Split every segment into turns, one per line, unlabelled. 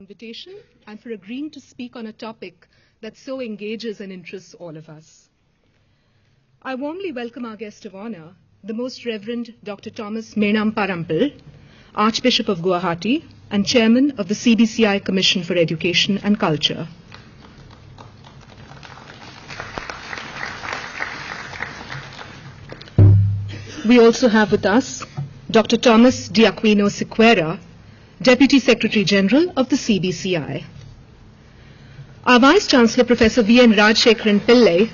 Invitation and for agreeing to speak on a topic that so engages and interests all of us. I warmly welcome our guest of honor, the Most Reverend Dr. Thomas Menam Parampil, Archbishop of Guwahati and Chairman of the CBCI Commission for Education and Culture. We also have with us Dr. Thomas D'Aquino Sequeira, Deputy Secretary General of the CBCI. Our Vice Chancellor, Professor V.N. Rajshekharan Pillai,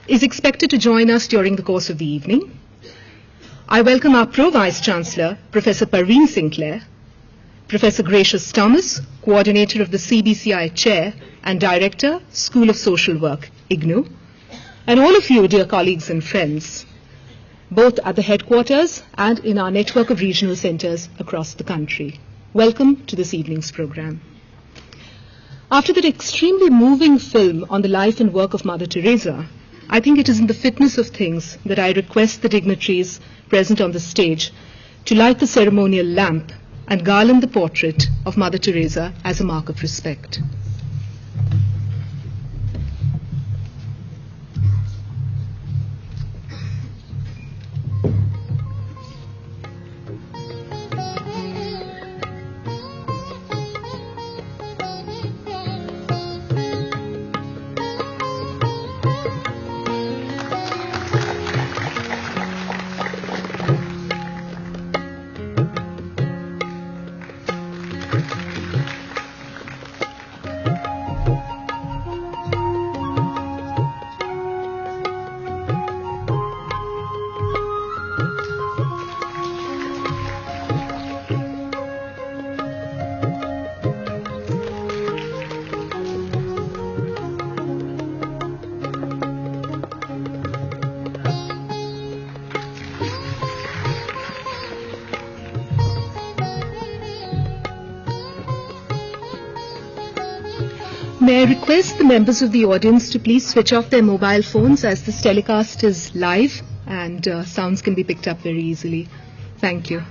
is expected to join us during the course of the evening. I welcome our Pro-Vice Chancellor, Professor Parveen Sinclair, Professor Gracious Thomas, Coordinator of the CBCI Chair and Director, School of Social Work, IGNOU, and all of you, dear colleagues and friends, both at the headquarters and in our network of regional centers across the country. Welcome to this evening's program. After that extremely moving film on the life and work of Mother Teresa, I think it is in the fitness of things that I request the dignitaries present on the stage to light the ceremonial lamp and garland the portrait of Mother Teresa as a mark of respect. May I request the members of the audience to please switch off their mobile phones as this telecast is live and sounds can be picked up very easily. Thank you.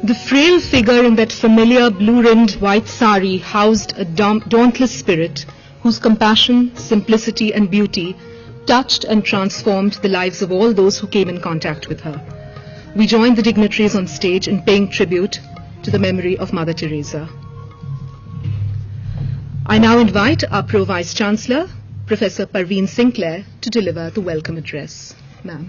The frail figure in that familiar blue-rimmed white sari housed a dauntless spirit whose compassion, simplicity and beauty touched and transformed the lives of all those who came in contact with her. We join the dignitaries on stage in paying tribute to the memory of Mother Teresa. I now invite our Pro-Vice Chancellor, Professor Parveen Sinclair, to deliver the welcome address. Ma'am.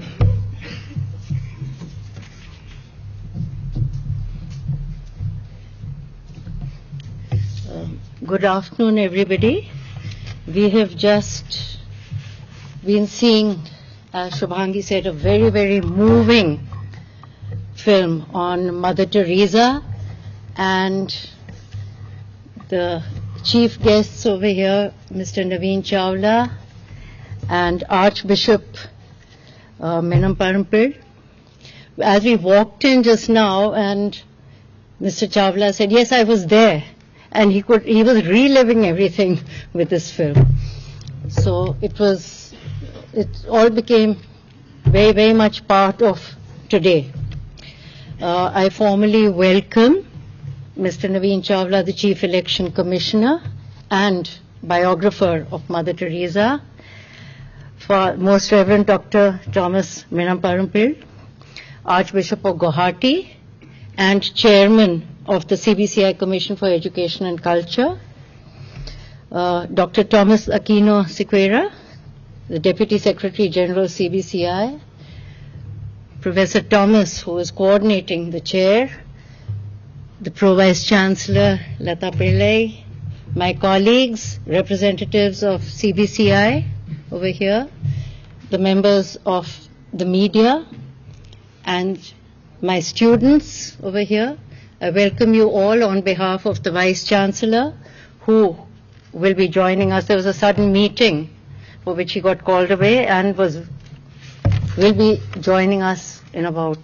Good afternoon, everybody. We have just been seeing, as Shubhangi said, a very, very moving film on Mother Teresa, and the chief guests over here, Mr. Navin Chawla and Archbishop Menam Parampil. As we walked in just now, and Mr. Chawla said, yes, I was there. And he was reliving everything with this film. So it all became very, very much part of today. I formally welcome Mr. Navin Chawla, the Chief Election Commissioner and biographer of Mother Teresa, for Most Reverend Dr. Thomas Menam Parampil, Archbishop of Guwahati and Chairman of the CBCI Commission for Education and Culture, Dr. Thomas D'Aquino Sequeira, the Deputy Secretary General of CBCI, Professor Thomas, who is coordinating the chair, the Pro-Vice Chancellor, Lata Pillai, my colleagues, representatives of CBCI over here, the members of the media, and my students over here. I welcome you all on behalf of the Vice Chancellor, who will be joining us. There was a sudden meeting for which he got called away and will be joining us in about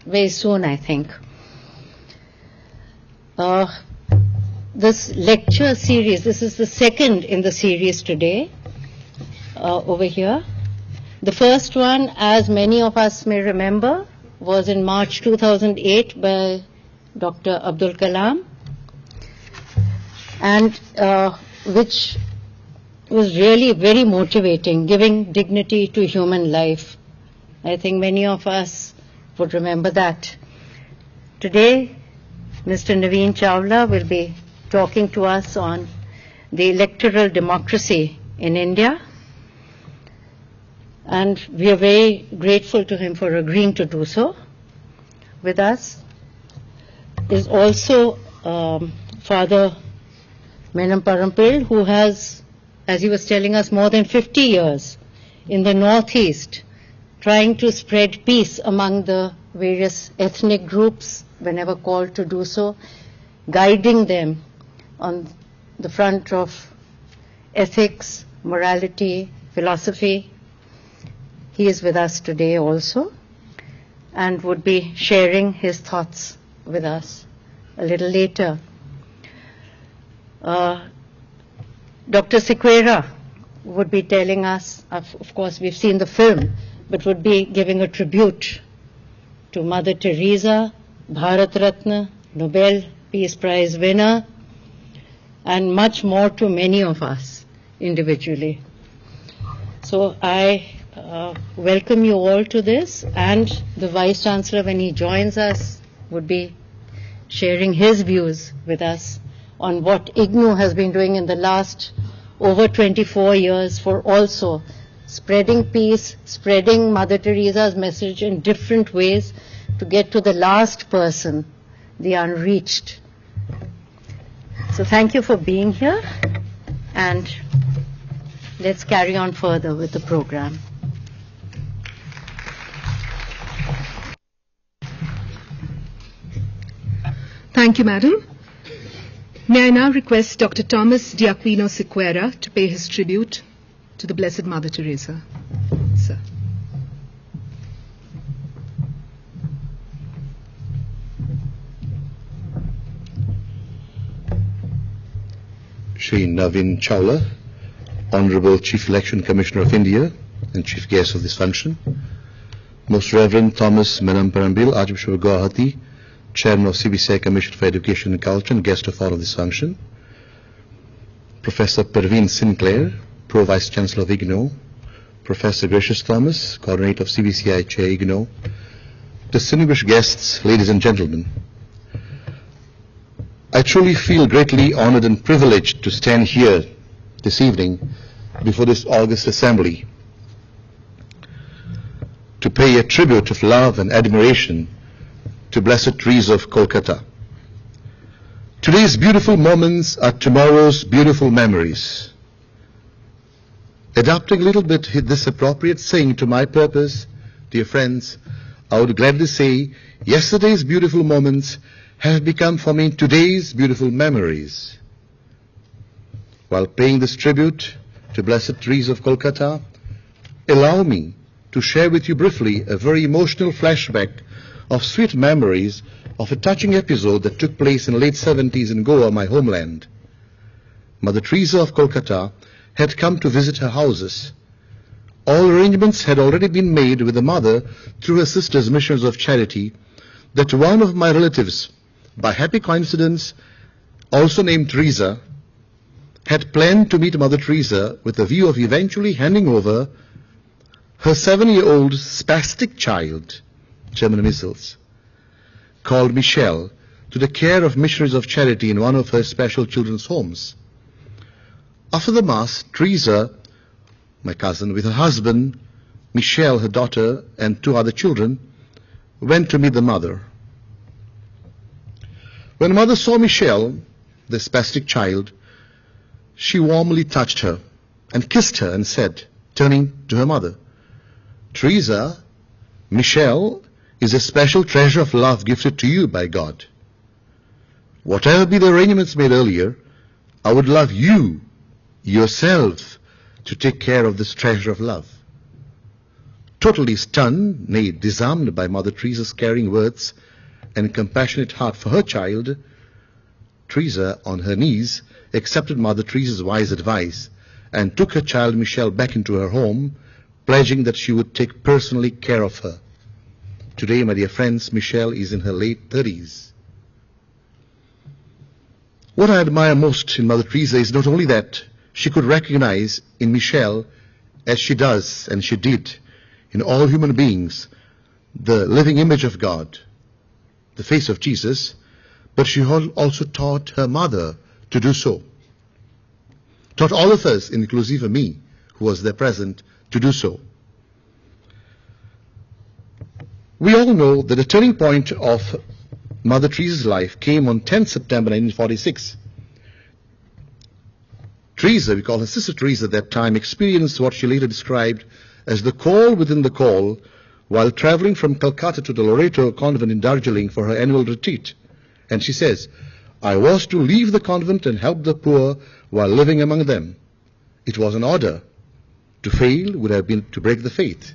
very soon, I think. This lecture series, this is the second in the series today, over here. The first one, as many of us may remember, was in March 2008 by Dr. Abdul Kalam, and which was really very motivating, giving dignity to human life. I think many of us would remember that. Today, Mr. Navin B.Chawla will be talking to us on the electoral democracy in India. And we are very grateful to him for agreeing to do so. With us is also Father Menam Parampil, who has, as he was telling us, more than 50 years in the Northeast, trying to spread peace among the various ethnic groups whenever called to do so, guiding them on the front of ethics, morality, philosophy. He is with us today also and would be sharing his thoughts with us a little later. Dr. Sequeira would be telling us, of course we've seen the film, but would be giving a tribute to Mother Teresa, Bharat Ratna, Nobel Peace Prize winner, and much more to many of us individually. So I welcome you all to this, and the Vice Chancellor, when he joins us, would be sharing his views with us on what IGNOU has been doing in the last over 24 years for also spreading peace, spreading Mother Teresa's message in different ways to get to the last person, the unreached. So thank you for being here, and let's carry on further with the program.
Thank you, Madam. May I now request Dr. Thomas D'Aquino Sequeira to pay his tribute to the Blessed Mother Teresa. Sir.
Shri.Navin B.Chawla, Honorable Chief Election Commissioner of India and Chief Guest of this function, Most Reverend Thomas Menam Parampil, Archbishop of Guwahati, Chairman of CBCI Commission for Education and Culture and guest of all of this function, Professor Perveen Sinclair, Pro Vice Chancellor of IGNOU, Professor Gracious Thomas, Coordinator of CBCI Chair IGNOU, distinguished guests, ladies and gentlemen, I truly feel greatly honored and privileged to stand here this evening before this august assembly to pay a tribute of love and admiration to Blessed Teresa of Kolkata. Today's beautiful moments are tomorrow's beautiful memories. Adapting a little bit this appropriate saying to my purpose, dear friends, I would gladly say, yesterday's beautiful moments have become for me today's beautiful memories. While paying this tribute to Blessed Teresa of Kolkata, allow me to share with you briefly a very emotional flashback of sweet memories of a touching episode that took place in the late 70s in Goa, my homeland. Mother Teresa of Kolkata had come to visit her houses. All arrangements had already been made with the mother through her sister's missions of charity that one of my relatives, by happy coincidence, also named Teresa, had planned to meet Mother Teresa with a view of eventually handing over her 7-year-old spastic child, German measles, called Michelle, to the care of missionaries of charity in one of her special children's homes. After the Mass, Teresa, my cousin, with her husband, Michelle, her daughter, and 2 other children, went to meet the mother. When mother saw Michelle, the spastic child, she warmly touched her and kissed her and said, turning to her mother, "Teresa, Michelle is a special treasure of love gifted to you by God. Whatever be the arrangements made earlier, I would love you, yourself, to take care of this treasure of love." Totally stunned, nay, disarmed by Mother Teresa's caring words and compassionate heart for her child, Teresa, on her knees, accepted Mother Teresa's wise advice and took her child Michelle back into her home, pledging that she would take personally care of her. Today, my dear friends, Michelle is in her late 30s. What I admire most in Mother Teresa is not only that she could recognize in Michelle, as she does and she did in all human beings, the living image of God, the face of Jesus, but she also taught her mother to do so. Taught all of us, inclusive me, who was there present, to do so. We all know that the turning point of Mother Teresa's life came on 10th September 1946. Teresa, we call her Sister Teresa at that time, experienced what she later described as the call within the call while traveling from Calcutta to the Loreto convent in Darjeeling for her annual retreat. And she says, "I was to leave the convent and help the poor while living among them. It was an order. To fail would have been to break the faith."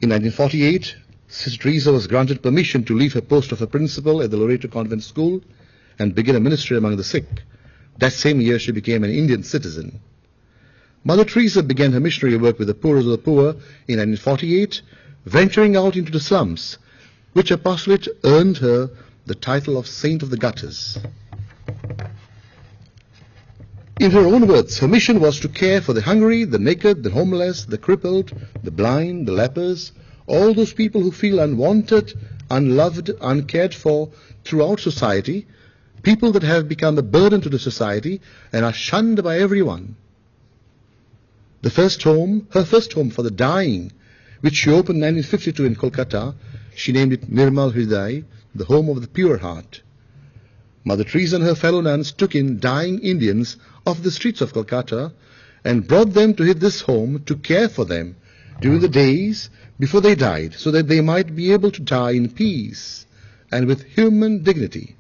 In 1948, Sister Teresa was granted permission to leave her post of a principal at the Loreto Convent School and begin a ministry among the sick. That same year, she became an Indian citizen. Mother Teresa began her missionary work with the poorest of the poor in 1948, venturing out into the slums, which apostolate earned her the title of Saint of the Gutters. In her own words, her mission was to care for the hungry, the naked, the homeless, the crippled, the blind, the lepers, all those people who feel unwanted, unloved, uncared for throughout society, people that have become a burden to the society and are shunned by everyone. Her first home for the dying, which she opened in 1952 in Kolkata, she named it Nirmal Hriday, the home of the pure heart. Mother Teresa and her fellow nuns took in dying Indians off the streets of Kolkata and brought them to this home to care for them during the days before they died, so that they might be able to die in peace and with human dignity.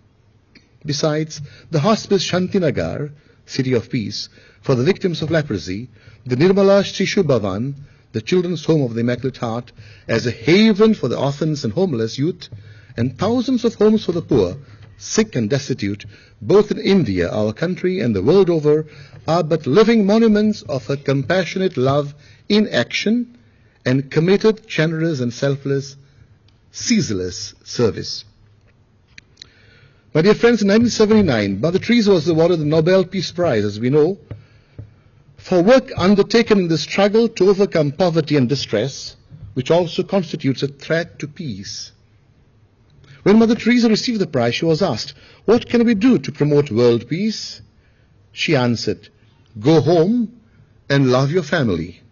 Besides, the hospice Shantinagar, City of Peace, for the victims of leprosy, the Nirmala Shishu Bhavan, the Children's Home of the Immaculate Heart, as a haven for the orphans and homeless youth, and thousands of homes for the poor, sick and destitute, both in India, our country, and the world over, are but living monuments of her compassionate love in action and committed, generous, and selfless, ceaseless service. My dear friends, in 1979, Mother Teresa was awarded the Nobel Peace Prize, as we know, for work undertaken in the struggle to overcome poverty and distress, which also constitutes a threat to peace. When Mother Teresa received the prize, she was asked, "What can we do to promote world peace?" She answered, "Go home and love your family."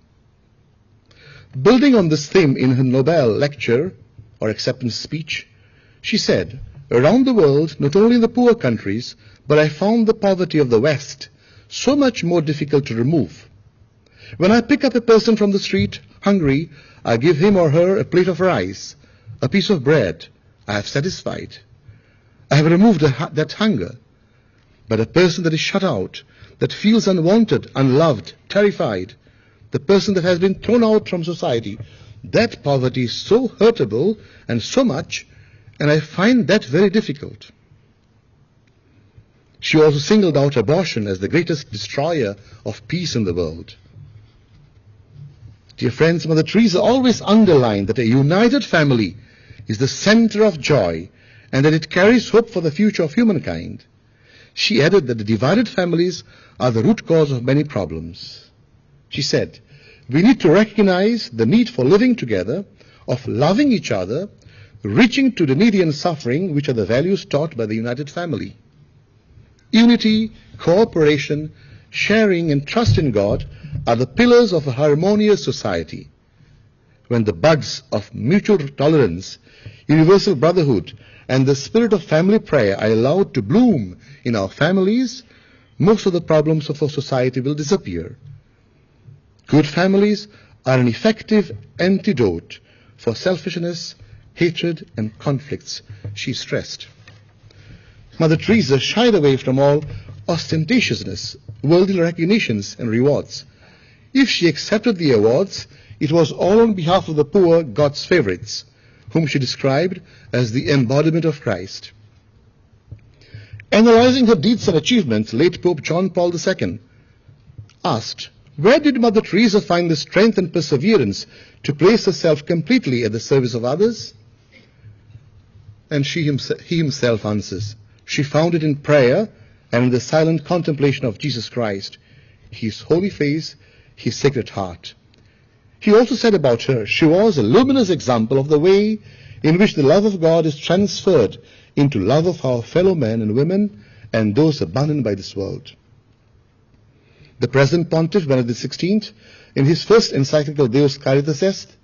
Building on this theme in her Nobel lecture, or acceptance speech, she said, "Around the world, not only in the poor countries, but I found the poverty of the West so much more difficult to remove. When I pick up a person from the street, hungry, I give him or her a plate of rice, a piece of bread. I have satisfied. I have removed that hunger. But a person that is shut out, that feels unwanted, unloved, terrified, the person that has been thrown out from society, that poverty is so hurtable and so much, and I find that very difficult." She also singled out abortion as the greatest destroyer of peace in the world. Dear friends, Mother Teresa always underlined that a united family is the center of joy and that it carries hope for the future of humankind. She added that the divided families are the root cause of many problems. She said, "We need to recognize the need for living together, of loving each other, reaching to the needy and suffering, which are the values taught by the united family. Unity, cooperation, sharing, and trust in God are the pillars of a harmonious society. When the buds of mutual tolerance, universal brotherhood, and the spirit of family prayer are allowed to bloom in our families, most of the problems of our society will disappear. Good families are an effective antidote for selfishness, hatred, and conflicts," she stressed. Mother Teresa shied away from all ostentatiousness, worldly recognitions, and rewards. If she accepted the awards, It was all on behalf of the poor, God's favorites, whom she described as the embodiment of Christ. Analyzing her deeds and achievements, late Pope John Paul II asked, where did Mother Teresa find the strength and perseverance to place herself completely at the service of others? And he himself answers, she found it in prayer and in the silent contemplation of Jesus Christ, his holy face, his sacred heart. He also said about her, she was a luminous example of the way in which the love of God is transferred into love of our fellow men and women and those abandoned by this world. The present Pontiff, Benedict XVI, in his first encyclical Deus Caritas Est,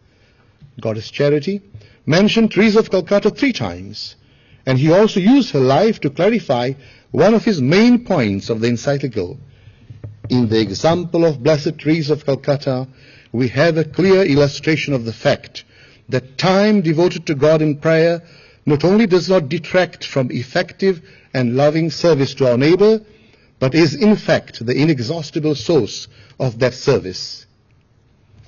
God is Charity, mentioned Teresa of Calcutta 3 times, and he also used her life to clarify one of his main points of the encyclical. In the example of Blessed Teresa of Calcutta, we have a clear illustration of the fact that time devoted to God in prayer not only does not detract from effective and loving service to our neighbor, but is in fact the inexhaustible source of that service.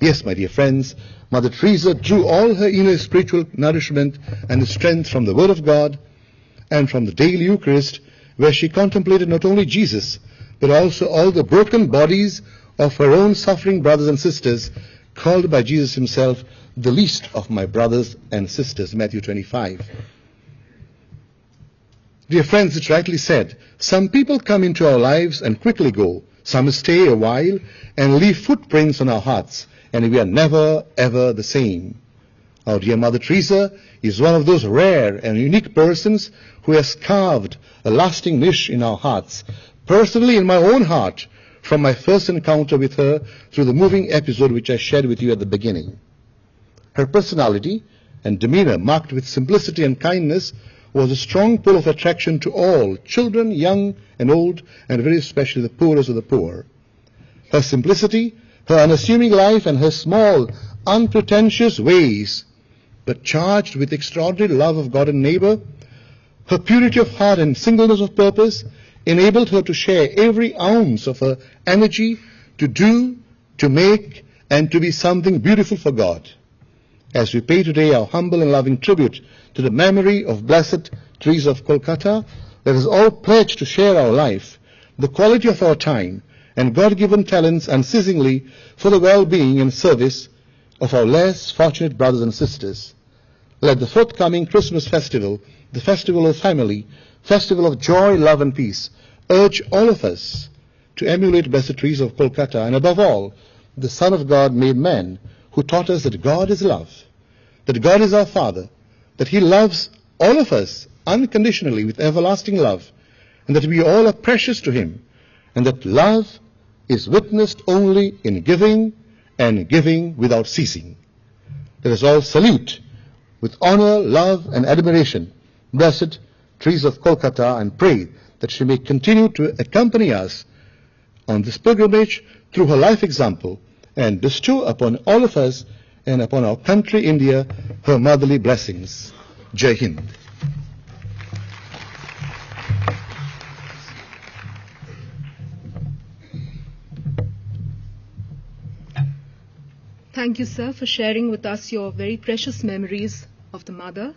Yes, my dear friends, Mother Teresa drew all her inner spiritual nourishment and strength from the Word of God and from the daily Eucharist, where she contemplated not only Jesus, but also all the broken bodies of her own suffering brothers and sisters, called by Jesus himself the least of my brothers and sisters, Matthew 25. Dear friends, it's rightly said, some people come into our lives and quickly go. Some stay a while and leave footprints on our hearts, and we are never, ever the same. Our dear Mother Teresa is one of those rare and unique persons who has carved a lasting niche in our hearts. Personally, in my own heart, from my first encounter with her through the moving episode which I shared with you at the beginning. Her personality and demeanor, marked with simplicity and kindness, was a strong pull of attraction to all, children, young and old, and very especially the poorest of the poor. Her simplicity, her unassuming life, and her small, unpretentious ways, but charged with extraordinary love of God and neighbor, her purity of heart and singleness of purpose, enabled her to share every ounce of her energy to do, to make, and to be something beautiful for God. As we pay today our humble and loving tribute to the memory of Blessed Teresa of Calcutta, let us all pledge to share our life, the quality of our time, and God-given talents unceasingly for the well-being and service of our less fortunate brothers and sisters. Let the forthcoming Christmas festival, the festival of family, festival of joy, love, and peace, urge all of us to emulate Blessed Teresa of Calcutta, and above all, the Son of God made man, who taught us that God is love, that God is our Father, that He loves all of us unconditionally with everlasting love, and that we all are precious to Him, and that love is witnessed only in giving, and giving without ceasing. Let us all salute with honor, love, and admiration Blessed Teresa of Calcutta, and pray that she may continue to accompany us on this pilgrimage through her life example, and bestow upon all of us and upon our country, India, her motherly blessings. Jai Hind.
Thank you, sir, for sharing with us your very precious memories of the Mother,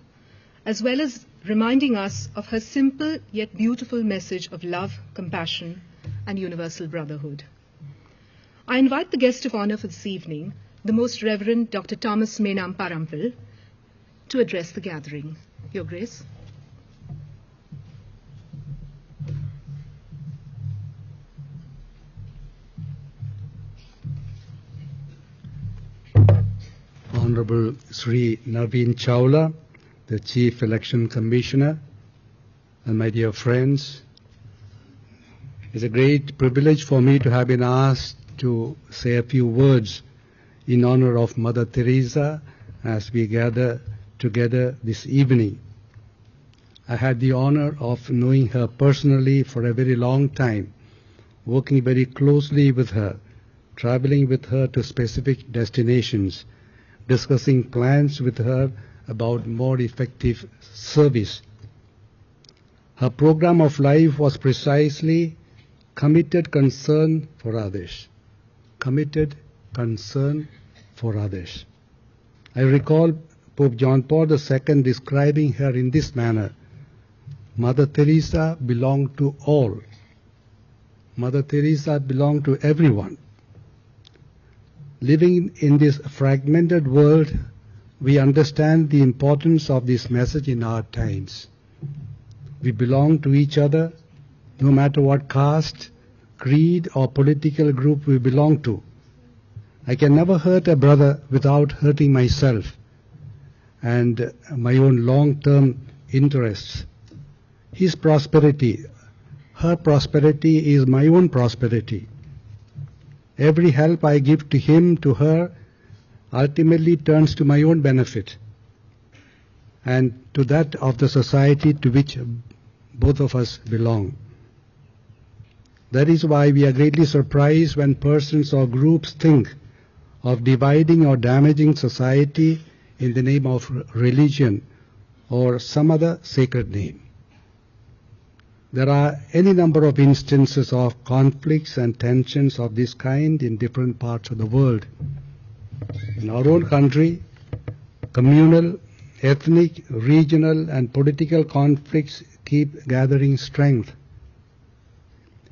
as well as reminding us of her simple yet beautiful message of love, compassion, and universal brotherhood. I invite the guest of honor for this evening, the Most Reverend Dr. Thomas Menam Parampil, to address the gathering. Your Grace.
Honorable Shri.Navin B.Chawla, the Chief Election Commissioner, and my dear friends, it's a great privilege for me to have been asked to say a few words in honor of Mother Teresa as we gather together this evening. I had the honor of knowing her personally for a very long time, working very closely with her, traveling with her to specific destinations, discussing plans with her about more effective service. Her program of life was precisely committed concern for others. Committed concern for others. I recall Pope John Paul II describing her in this manner: Mother Teresa belonged to all. Mother Teresa belonged to everyone. Living in this fragmented world, we understand the importance of this message in our times. We belong to each other, no matter what caste, creed, or political group we belong to. I can never hurt a brother without hurting myself and my own long-term interests. His prosperity, her prosperity is my own prosperity. Every help I give to him, to her, ultimately turns to my own benefit and to that of the society to which both of us belong. That is why we are greatly surprised when persons or groups think of dividing or damaging society in the name of religion or some other sacred name. There are any number of instances of conflicts and tensions of this kind in different parts of the world. In our own country, communal, ethnic, regional, and political conflicts keep gathering strength.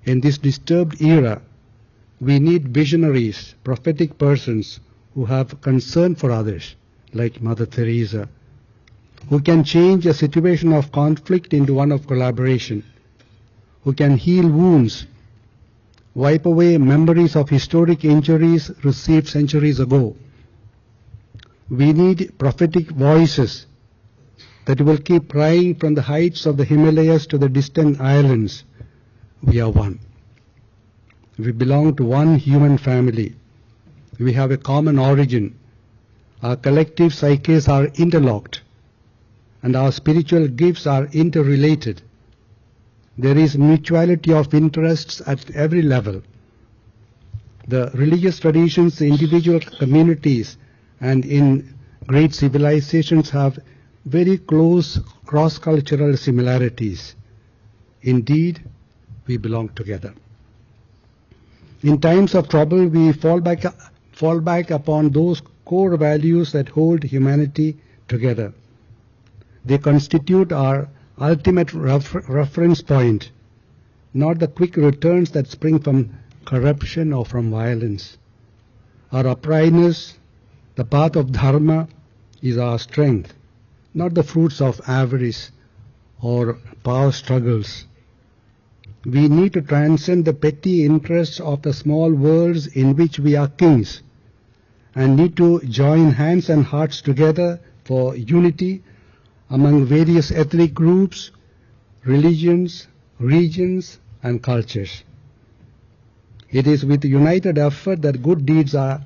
In this disturbed era, we need visionaries, prophetic persons who have concern for others, like Mother Teresa, who can change a situation of conflict into one of collaboration, who can heal wounds, wipe away memories of historic injuries received centuries ago. We need prophetic voices that will keep crying from the heights of the Himalayas to the distant islands. We are one. We belong to one human family. We have a common origin. Our collective psyches are interlocked, and our spiritual gifts are interrelated. There is mutuality of interests at every level. The religious traditions, the individual communities, and in great civilizations have very close cross-cultural similarities. Indeed, we belong together. In times of trouble, we fall back upon those core values that hold humanity together. They constitute our ultimate reference point, not the quick returns that spring from corruption or from violence. Our uprightness, the path of dharma, is our strength, not the fruits of avarice or power struggles. We need to transcend the petty interests of the small worlds in which we are kings, and need to join hands and hearts together for unity among various ethnic groups, religions, regions, and cultures. It is with united effort that good deeds are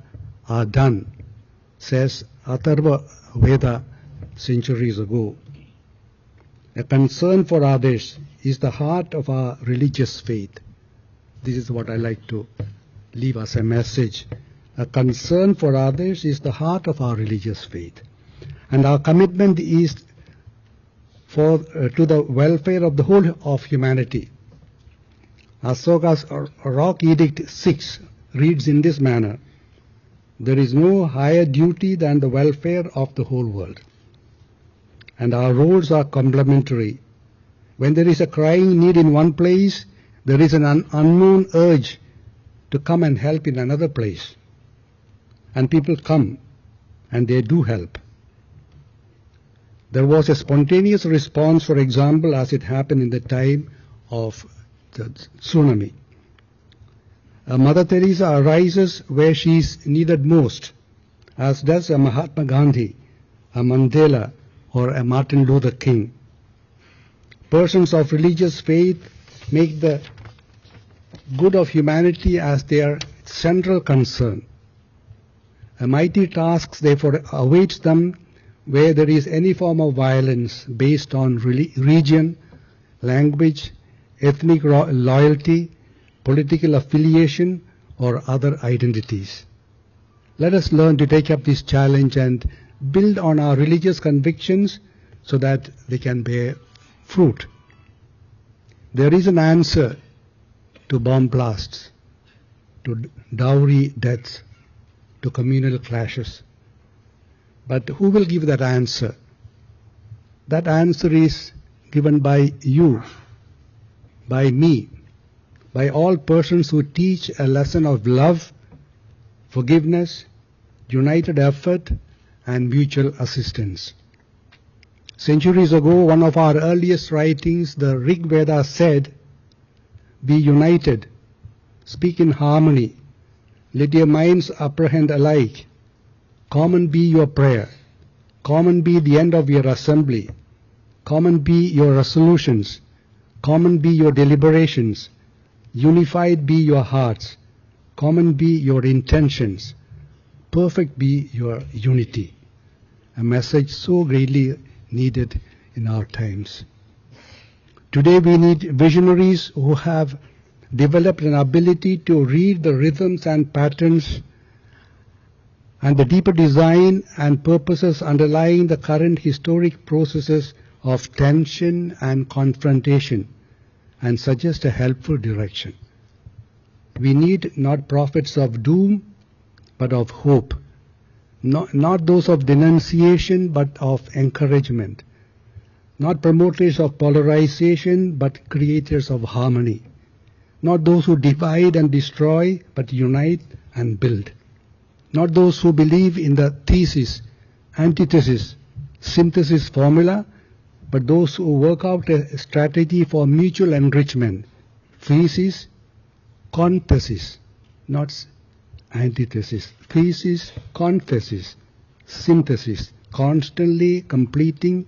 done, says Atharva Veda centuries ago. A concern for others is the heart of our religious faith. This is what I like to leave as a message. A concern for others is the heart of our religious faith. And our commitment is to the welfare of the whole of humanity. Asoka's Rock Edict 6 reads in this manner: there is no higher duty than the welfare of the whole world. And our roles are complementary. When there is a crying need in one place, there is an unknown urge to come and help in another place. And people come, and they do help. There was a spontaneous response, for example, as it happened in the time of the tsunami. Mother Teresa arises where she is needed most, as does a Mahatma Gandhi, a Mandela, or a Martin Luther King. Persons of religious faith make the good of humanity as their central concern. A mighty task therefore awaits them where there is any form of violence based on region, language, ethnic loyalty, political affiliation, or other identities. Let us learn to take up this challenge and build on our religious convictions so that they can bear fruit. There is an answer to bomb blasts, to dowry deaths, to communal clashes. But who will give that answer? That answer is given by you, by me, by all persons who teach a lesson of love, forgiveness, united effort, and mutual assistance. Centuries ago, one of our earliest writings, the Rig Veda, said, "Be united, speak in harmony, let your minds apprehend alike. Common be your prayer, common be the end of your assembly, common be your resolutions, common be your deliberations, unified be your hearts, common be your intentions, perfect be your unity." A message so greatly needed in our times. Today we need visionaries who have developed an ability to read the rhythms and patterns and the deeper design and purposes underlying the current historic processes of tension and confrontation and suggest a helpful direction. We need not prophets of doom, but of hope. Not those of denunciation, but of encouragement. Not promoters of polarization, but creators of harmony. Not those who divide and destroy, but unite and build. Not those who believe in the thesis, antithesis, synthesis formula, but those who work out a strategy for mutual enrichment. Thesis, conthesis, not antithesis. Thesis, conthesis, synthesis, constantly completing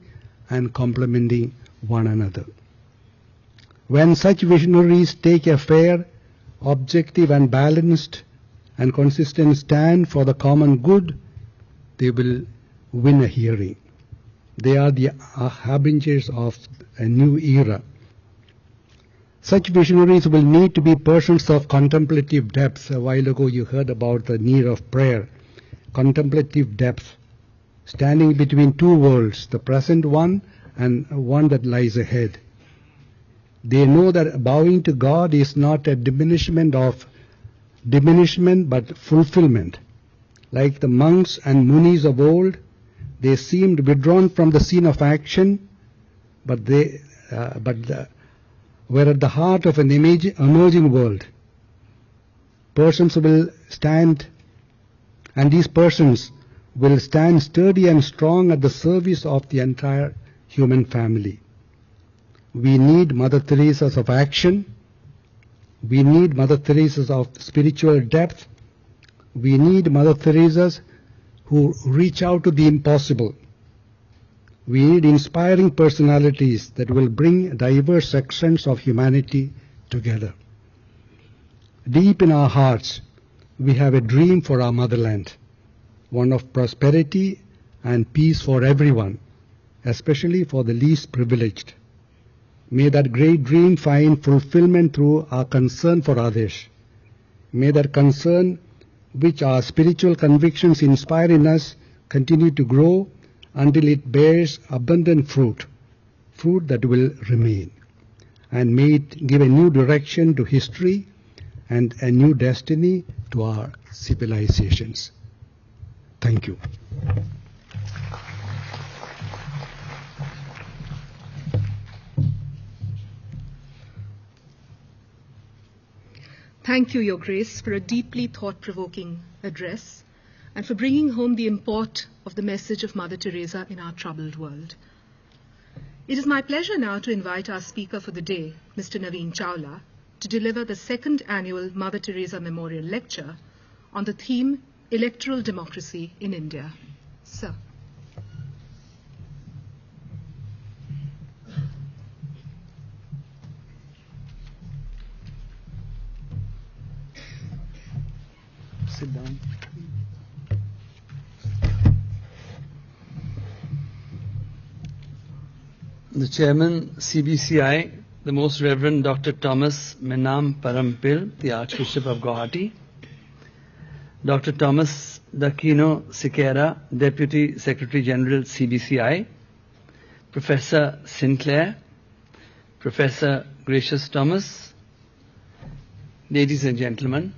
and complementing one another. When such visionaries take a fair, objective and balanced and consistent stand for the common good, they will win a hearing. They are the harbingers of a new era. Such visionaries will need to be persons of contemplative depth. A while ago you heard about the need of prayer. Contemplative depth, standing between two worlds, the present one and one that lies ahead. They know that bowing to God is not a diminishment but fulfillment. Like the monks and munis of old, they seemed withdrawn from the scene of action, but were at the heart of an emerging world. Persons will stand, and these persons will stand sturdy and strong at the service of the entire human family. We need Mother Teresas of action. We need Mother Teresas of spiritual depth. We need Mother Teresas who reach out to the impossible. We need inspiring personalities that will bring diverse sections of humanity together. Deep in our hearts, we have a dream for our motherland, one of prosperity and peace for everyone, especially for the least privileged. May that great dream find fulfillment through our concern for others. May that concern which our spiritual convictions inspire in us continue to grow until it bears abundant fruit that will remain. And may it give a new direction to history and a new destiny to our civilizations. Thank you.
Thank you, Your Grace, for a deeply thought-provoking address and for bringing home the import of the message of Mother Teresa in our troubled world. It is my pleasure now to invite our speaker for the day, Mr. Navin B.Chawla, to deliver the second annual Mother Teresa Memorial Lecture on the theme Electoral Democracy in India. Sir.
Sit down.
The Chairman, CBCI, the Most Reverend Dr. Thomas Menam Parampil, the Archbishop of Guwahati, Dr. Thomas Dakino Sikera, Deputy Secretary General, CBCI, Professor Sinclair, Professor Gracious Thomas, ladies and gentlemen,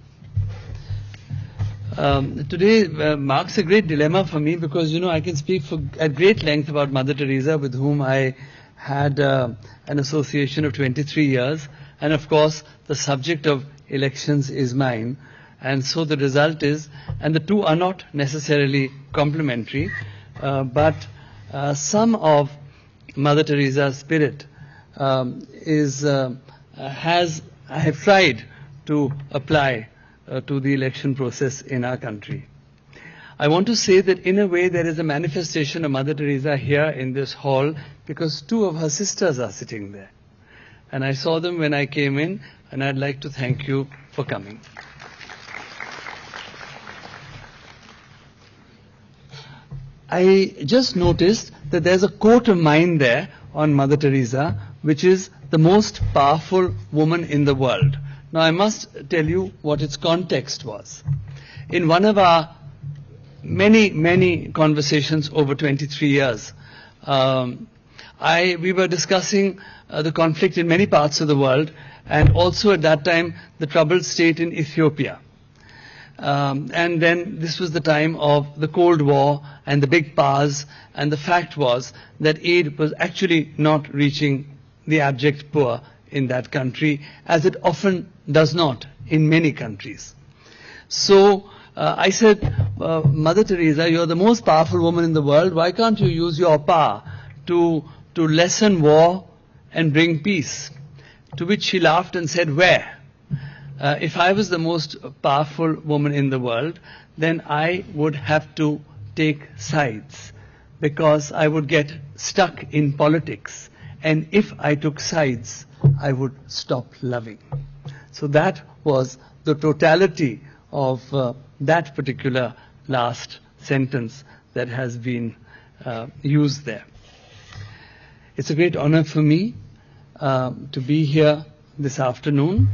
Today marks a great dilemma for me because, I can speak at great length about Mother Teresa, with whom I had an association of 23 years. And of course, the subject of elections is mine. And so the result is, and the two are not necessarily complementary, but some of Mother Teresa's spirit I have tried to apply to the election process in our country. I want to say that in a way there is a manifestation of Mother Teresa here in this hall because two of her sisters are sitting there. And I saw them when I came in, and I'd like to thank you for coming. I just noticed that there's a quote of mine there on Mother Teresa, which is the most powerful woman in the world. Now, I must tell you what its context was. In one of our many conversations over 23 years, we were discussing the conflict in many parts of the world, and also at that time the troubled state in Ethiopia. And then this was the time of the Cold War and the big powers, and the fact was that aid was actually not reaching the abject poor in that country, as it often does not in many countries. So I said, Mother Teresa, you're the most powerful woman in the world. Why can't you use your power to lessen war and bring peace? To which she laughed and said, where? If I was the most powerful woman in the world, then I would have to take sides, because I would get stuck in politics. And if I took sides, I would stop loving. So that was the totality of that particular last sentence that has been used there. It's a great honor for me to be here this afternoon.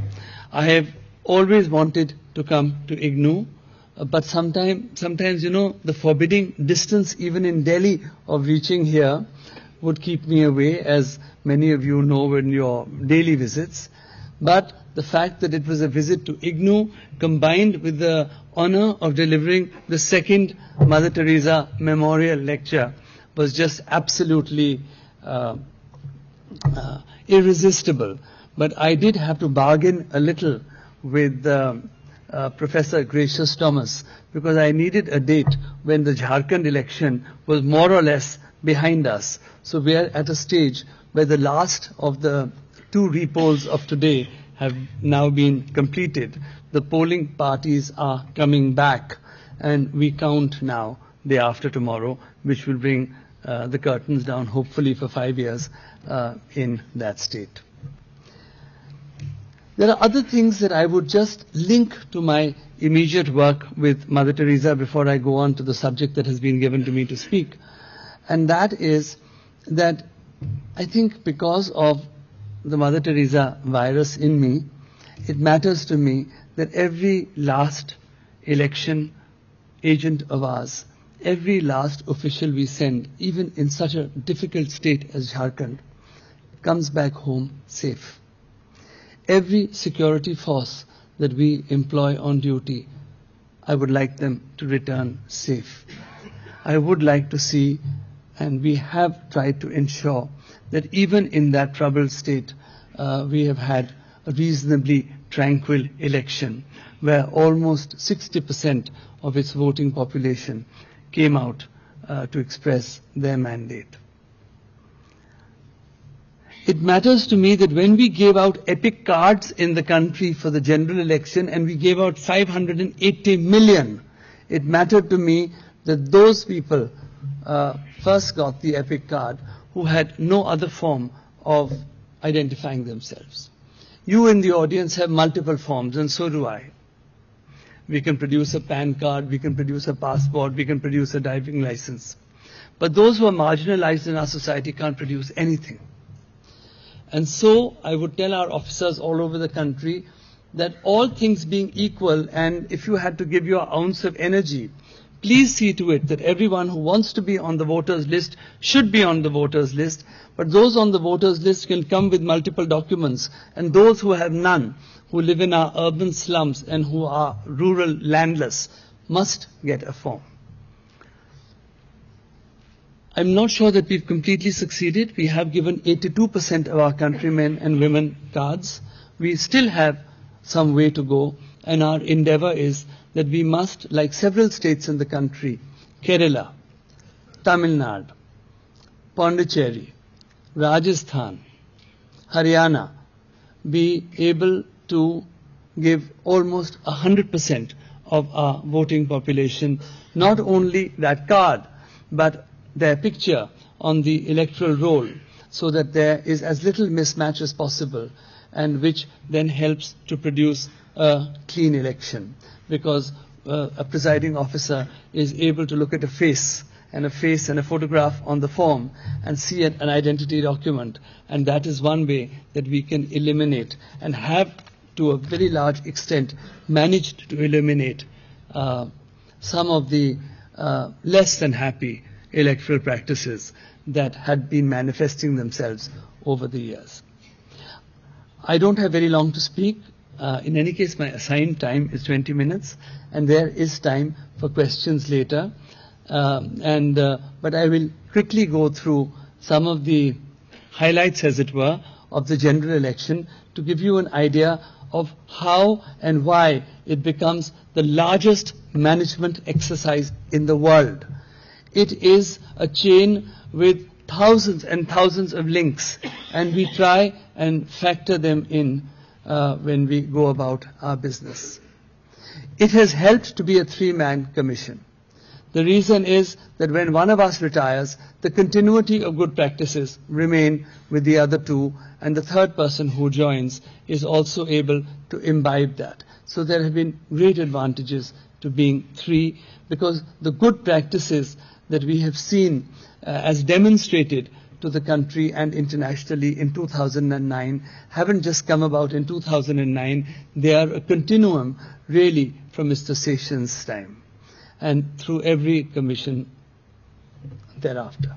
I have always wanted to come to IGNOU, but sometimes, the forbidding distance even in Delhi of reaching here would keep me away, as many of you know in your daily visits. But the fact that it was a visit to IGNOU combined with the honor of delivering the second Mother Teresa Memorial Lecture was just absolutely irresistible. But I did have to bargain a little with Professor Gracious Thomas, because I needed a date when the Jharkhand election was more or less behind us. So we are at a stage where the last of the two repolls of today have now been completed. The polling parties are coming back, and we count now day after tomorrow, which will bring the curtains down, hopefully for 5 years, in that state. There are other things that I would just link to my immediate work with Mother Teresa before I go on to the subject that has been given to me to speak. And that is that I think because of the Mother Teresa virus in me, it matters to me that every last election agent of ours, every last official we send, even in such a difficult state as Jharkhand, comes back home safe. Every security force that we employ on duty, I would like them to return safe. I would like to see, and we have tried to ensure, that even in that troubled state, we have had a reasonably tranquil election, where almost 60% of its voting population came out to express their mandate. It matters to me that when we gave out epic cards in the country for the general election, and we gave out 580 million, it mattered to me that those people first got the epic card who had no other form of identifying themselves. You in the audience have multiple forms, and so do I. We can produce a PAN card, we can produce a passport, we can produce a driving license. But those who are marginalized in our society can't produce anything. And so I would tell our officers all over the country that all things being equal, and if you had to give your ounce of energy, please see to it that everyone who wants to be on the voters list should be on the voters list. But those on the voters list can come with multiple documents, and those who have none, who live in our urban slums and who are rural landless, must get a form. I'm not sure that we've completely succeeded. We have given 82% of our countrymen and women cards. We still have some way to go, and our endeavor is that we must, like several states in the country, Kerala, Tamil Nadu, Pondicherry, Rajasthan, Haryana, be able to give almost 100% of our voting population not only that card, but their picture on the electoral roll, so that there is as little mismatch as possible, and which then helps to produce a clean election, because a presiding officer is able to look at a face and a photograph on the form and see an identity document, and that is one way that we can eliminate, and have to a very large extent managed to eliminate some of the less than happy electoral practices that had been manifesting themselves over the years. I don't have very long to speak. In any case, my assigned time is 20 minutes, and there is time for questions later. But I will quickly go through some of the highlights, as it were, of the general election to give you an idea of how and why it becomes the largest management exercise in the world. It is a chain with thousands and thousands of links, and we try and factor them in when we go about our business. It has helped to be a three-man commission. The reason is that when one of us retires, the continuity of good practices remain with the other two, and the third person who joins is also able to imbibe that. So there have been great advantages to being three, because the good practices that we have seen as demonstrated to the country and internationally in 2009 haven't just come about in 2009. They are a continuum really from Mr. Sessions' time and through every commission thereafter.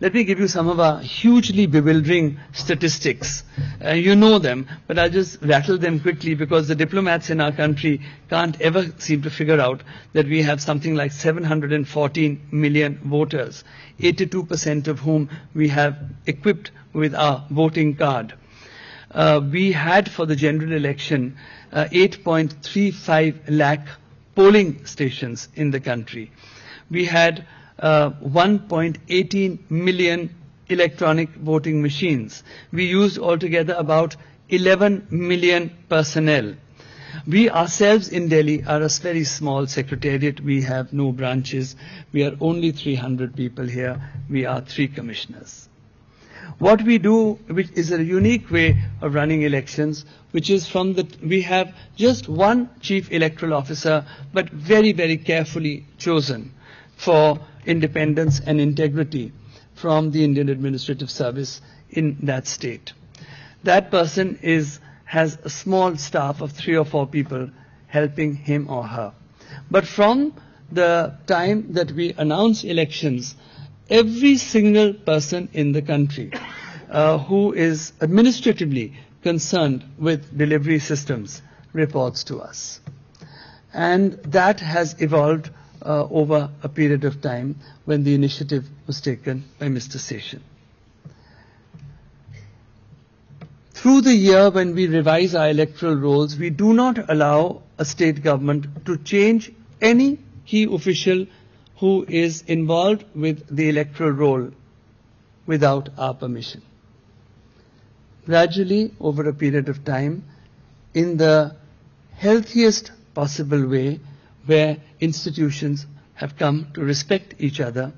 Let me give you some of our hugely bewildering statistics. You know them, but I'll just rattle them quickly, because the diplomats in our country can't ever seem to figure out that we have something like 714 million voters, 82% of whom we have equipped with our voting card. We had for the general election 8.35 lakh polling stations in the country. We had 1.18 million electronic voting machines. We used altogether about 11 million personnel. We ourselves in Delhi are a very small secretariat. We have no branches. We are only 300 people here. We are 3 commissioners. What we do, which is a unique way of running elections, which is we have just one chief electoral officer, but very, very carefully chosen for independence and integrity from the Indian Administrative Service in that state. That person has a small staff of 3 or 4 people helping him or her. But from the time that we announce elections, every single person in the country who is administratively concerned with delivery systems reports to us. And that has evolved over a period of time when the initiative was taken by Mr. Session. Through the year when we revise our electoral rolls, we do not allow a state government to change any key official who is involved with the electoral roll without our permission. Gradually, over a period of time, in the healthiest possible way, where institutions have come to respect each other,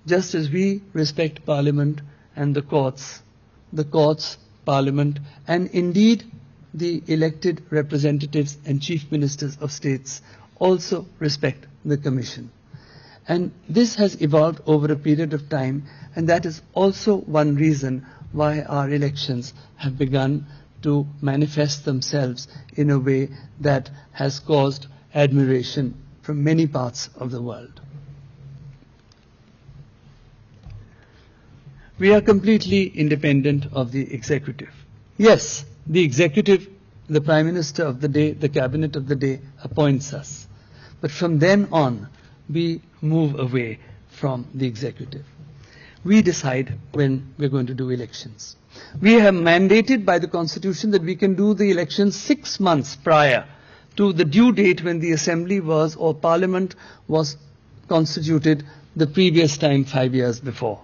just as we respect Parliament and the courts, Parliament, and indeed the elected representatives and chief ministers of states also respect the Commission. And this has evolved over a period of time, and that is also one reason why our elections have begun to manifest themselves in a way that has caused admiration from many parts of the world. We are completely independent of the executive. Yes, the executive, the Prime Minister of the day, the Cabinet of the day appoints us. But from then on, we move away from the executive. We decide when we're going to do elections. We have mandated by the Constitution that we can do the elections 6 months prior to the due date when the Assembly was or Parliament was constituted the previous time 5 years before.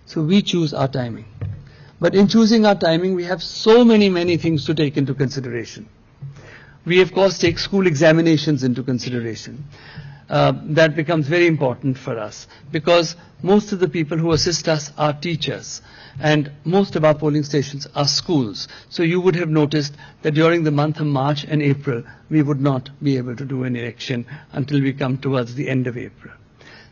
So we choose our timing. But in choosing our timing, we have so many things to take into consideration. We, of course, take school examinations into consideration. That becomes very important for us because most of the people who assist us are teachers and most of our polling stations are schools. So you would have noticed that during the month of March and April, we would not be able to do an election until we come towards the end of April.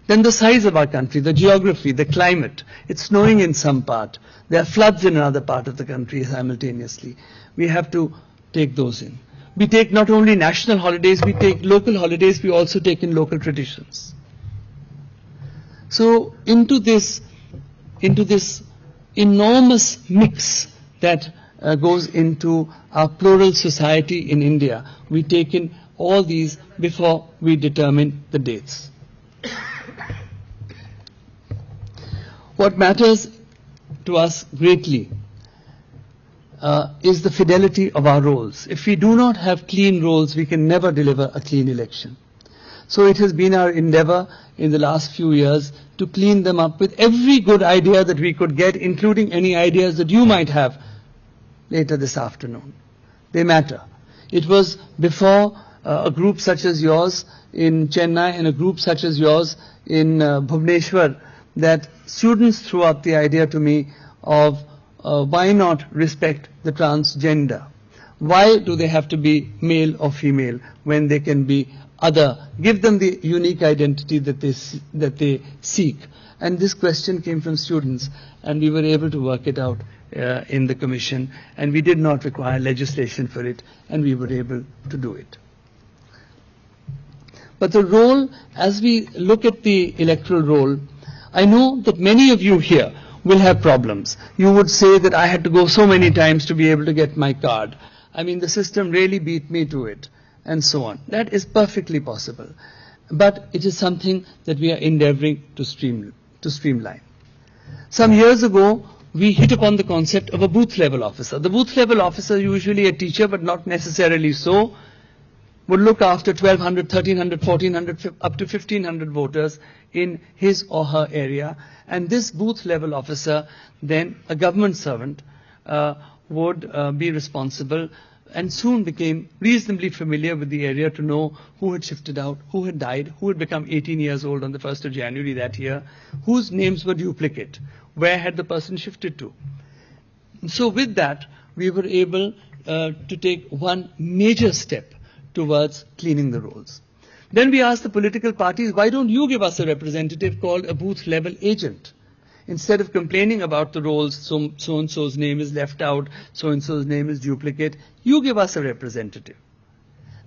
Then the size of our country, the geography, the climate. It's snowing in some part. There are floods in another part of the country simultaneously. We have to take those in. We take not only national holidays, we take local holidays, we also take in local traditions. So into this enormous mix that goes into our plural society in India, we take in all these before we determine the dates. What matters to us greatly is the fidelity of our rolls. If we do not have clean rolls, we can never deliver a clean election. So it has been our endeavor in the last few years to clean them up with every good idea that we could get, including any ideas that you might have later this afternoon. They matter. It was before a group such as yours in Chennai and a group such as yours in Bhubaneswar that students threw up the idea to me of why not respect the transgender? Why do they have to be male or female when they can be other? Give them the unique identity that they seek. And this question came from students, and we were able to work it out in the commission, and we did not require legislation for it, and we were able to do it. But the role, as we look at the electoral role, I know that many of you here will have problems. You would say that I had to go so many times to be able to get my card. I mean, the system really beat me to it, and so on. That is perfectly possible. But it is something that we are endeavoring to streamline. Some years ago, we hit upon the concept of a booth-level officer. The booth-level officer, usually a teacher, but not necessarily so, would look after 1,200, 1,300, 1,400, up to 1,500 voters in his or her area. And this booth-level officer, then a government servant, would be responsible and soon became reasonably familiar with the area to know who had shifted out, who had died, who had become 18 years old on the 1st of January that year, whose names were duplicate, where had the person shifted to. So with that, we were able to take one major step towards cleaning the rolls. Then we asked the political parties, why don't you give us a representative called a booth-level agent? Instead of complaining about the rolls, so-and-so's name is left out, so-and-so's name is duplicate, you give us a representative.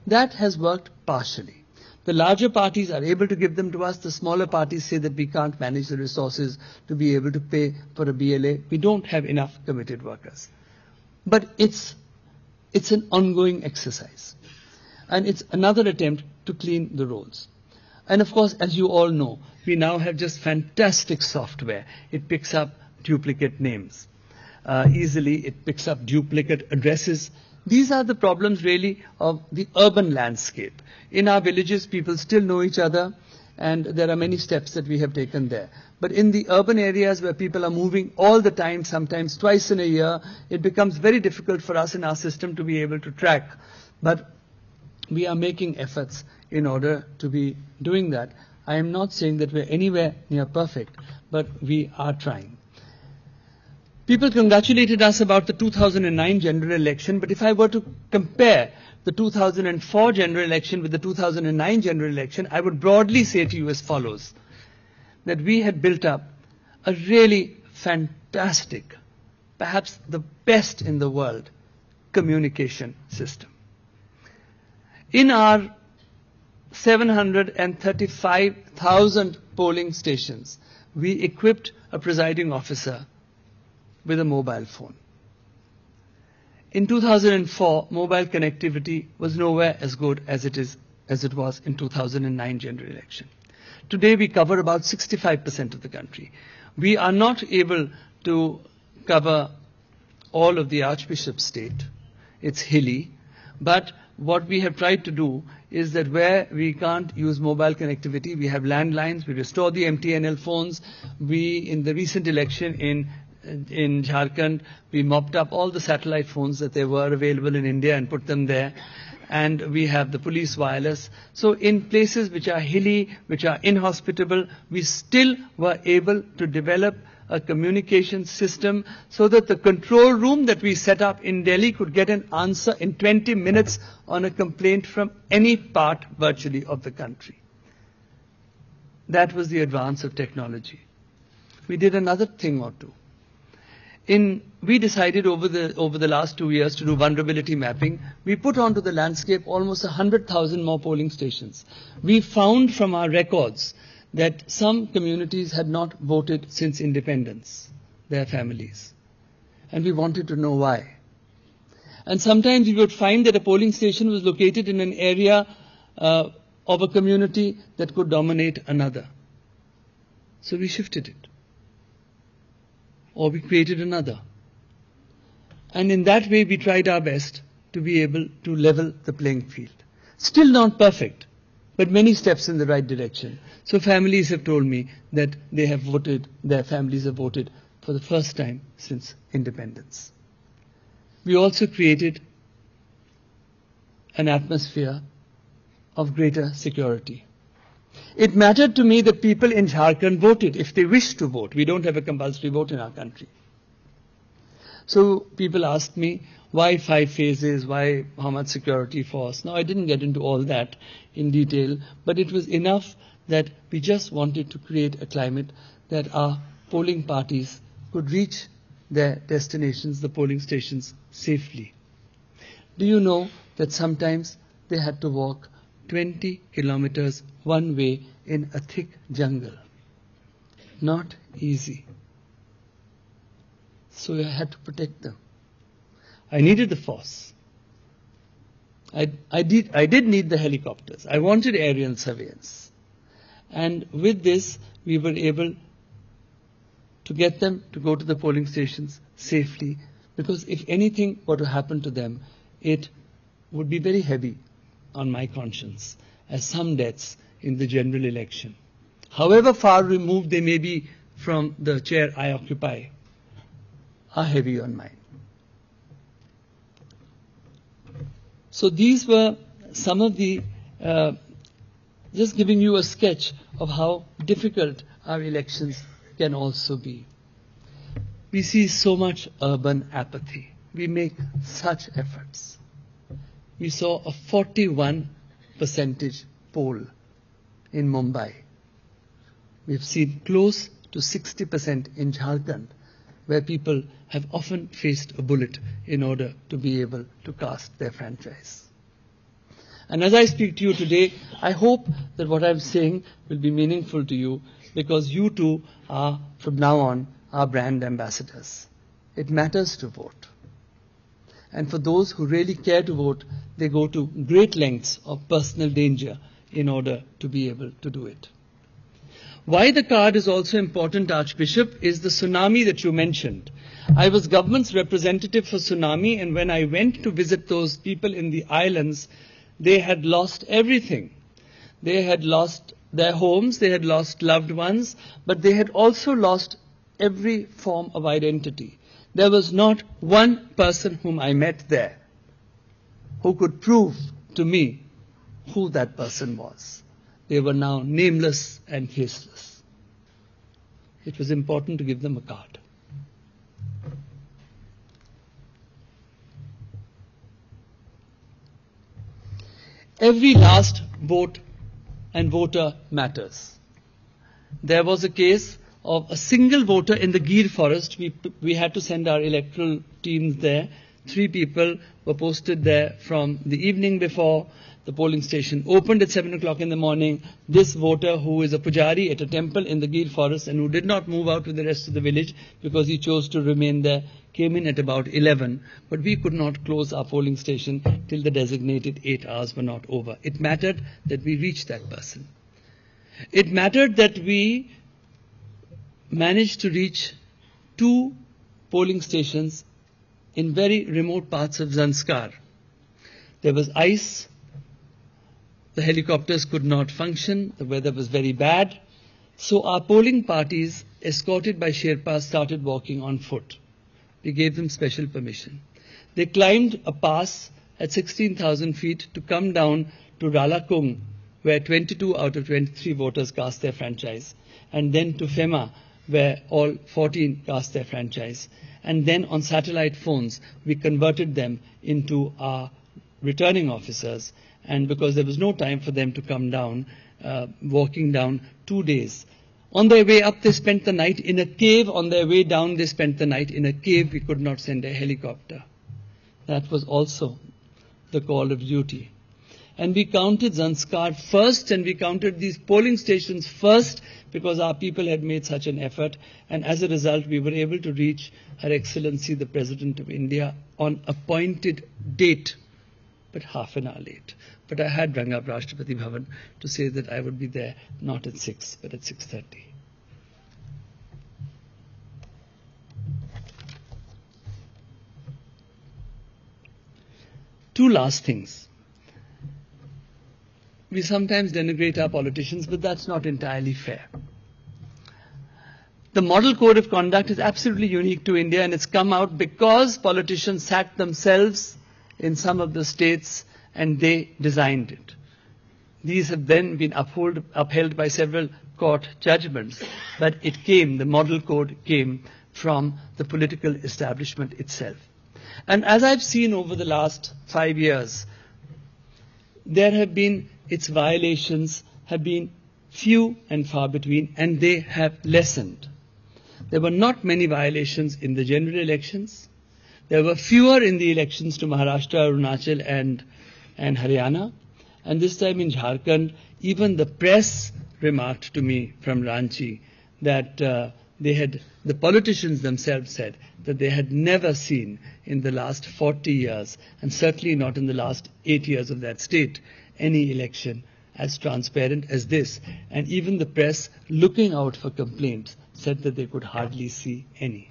That has worked partially. The larger parties are able to give them to us. The smaller parties say that we can't manage the resources to be able to pay for a BLA. We don't have enough committed workers. But it's an ongoing exercise. And it's another attempt to clean the rolls. And of course, as you all know, we now have just fantastic software. It picks up duplicate names easily. It picks up duplicate addresses. These are the problems really of the urban landscape. In our villages, people still know each other, and there are many steps that we have taken there. But in the urban areas where people are moving all the time, sometimes twice in a year, it becomes very difficult for us in our system to be able to track. But we are making efforts in order to be doing that. I am not saying that we're anywhere near perfect, but we are trying. People congratulated us about the 2009 general election, but if I were to compare the 2004 general election with the 2009 general election, I would broadly say to you as follows, that we had built up a really fantastic, perhaps the best in the world, communication system. In our 735,000 polling stations, we equipped a presiding officer with a mobile phone. In 2004, mobile connectivity was nowhere as good as it is as it was in 2009 general election. Today we cover about 65% of the country. We are not able to cover all of the Archbishop's state. It's hilly. But what we have tried to do is that where we can't use mobile connectivity, we have landlines, we restore the MTNL phones. We, in the recent election in Jharkhand, we mopped up all the satellite phones that there were available in India and put them there. And we have the police wireless. So in places which are hilly, which are inhospitable, we still were able to develop a communication system so that the control room that we set up in Delhi could get an answer in 20 minutes on a complaint from any part virtually of the country. That was the advance of technology. We did another thing or two. We decided over the last 2 years to do vulnerability mapping. We put onto the landscape almost 100,000 more polling stations. We found from our records that some communities had not voted since independence, their families. And we wanted to know why. And sometimes we would find that a polling station was located in an area of a community that could dominate another. So we shifted it. Or we created another. And in that way we tried our best to be able to level the playing field. Still not perfect, but many steps in the right direction. So families have told me that they have voted, their families have voted for the first time since independence. We also created an atmosphere of greater security. It mattered to me that people in Jharkhand voted if they wished to vote. We don't have a compulsory vote in our country. So people asked me, why 5 phases, why how much security force? Now I didn't get into all that in detail, but it was enough that we just wanted to create a climate that our polling parties could reach their destinations, the polling stations, safely. Do you know that sometimes they had to walk 20 kilometers one way in a thick jungle? Not easy. So I had to protect them. I needed the force. I did need the helicopters. I wanted aerial surveillance. And with this, we were able to get them to go to the polling stations safely, because if anything were to happen to them, it would be very heavy on my conscience, as some deaths in the general election, however far removed they may be from the chair I occupy, are heavy on mine. So these were some of the, just giving you a sketch of how difficult our elections can also be. We see so much urban apathy. We make such efforts. We saw a 41% poll in Mumbai. We've seen close to 60% in Jharkhand, where people have often faced a bullet in order to be able to cast their franchise. And as I speak to you today, I hope that what I'm saying will be meaningful to you, because you too are, from now on, our brand ambassadors. It matters to vote. And for those who really care to vote, they go to great lengths of personal danger in order to be able to do it. Why the card is also important, Archbishop, is the tsunami that you mentioned. I was government's representative for tsunami, and when I went to visit those people in the islands, they had lost everything. They had lost their homes, they had lost loved ones, but they had also lost every form of identity. There was not one person whom I met there who could prove to me who that person was. They were now nameless and faceless. It was important to give them a card. Every last vote and voter matters. There was a case of a single voter in the Gir forest. We had to send our electoral teams there. 3 people were posted there from the evening before. The polling station opened at 7 o'clock in the morning. This voter, who is a pujari at a temple in the Gir forest and who did not move out with the rest of the village because he chose to remain there, came in at about 11, but we could not close our polling station till the designated 8 hours were not over. It mattered that we reached that person. It mattered that we managed to reach 2 polling stations in very remote parts of Zanskar. There was ice, the helicopters could not function, the weather was very bad, so our polling parties, escorted by Sherpas, started walking on foot. We gave them special permission. They climbed a pass at 16,000 feet to come down to Ralakung, where 22 out of 23 voters cast their franchise, and then to Fema, where all 14 cast their franchise. And then on satellite phones, we converted them into our returning officers. And because there was no time for them to come down, walking down 2 days. On their way up, they spent the night in a cave. On their way down, they spent the night in a cave. We could not send a helicopter. That was also the call of duty. And we counted Zanskar first, and we counted these polling stations first, because our people had made such an effort, and as a result we were able to reach Her Excellency the President of India on appointed date, but half an hour late. But I had rung up Rashtrapati Bhavan to say that I would be there not at 6 but at 6:30. Two last things. We sometimes denigrate our politicians, but that's not entirely fair. The model code of conduct is absolutely unique to India, and it's come out because politicians sat themselves in some of the states and they designed it. These have then been upheld by several court judgments, but the model code came from the political establishment itself. And as I've seen over the last 5 years, its violations have been few and far between, and they have lessened. There were not many violations in the general elections. There were fewer in the elections to Maharashtra, Arunachal and Haryana. And this time in Jharkhand, even the press remarked to me from Ranchi that the politicians themselves said that they had never seen in the last 40 years, and certainly not in the last 8 years of that state, any election as transparent as this. And even the press, looking out for complaints, said that they could hardly see any.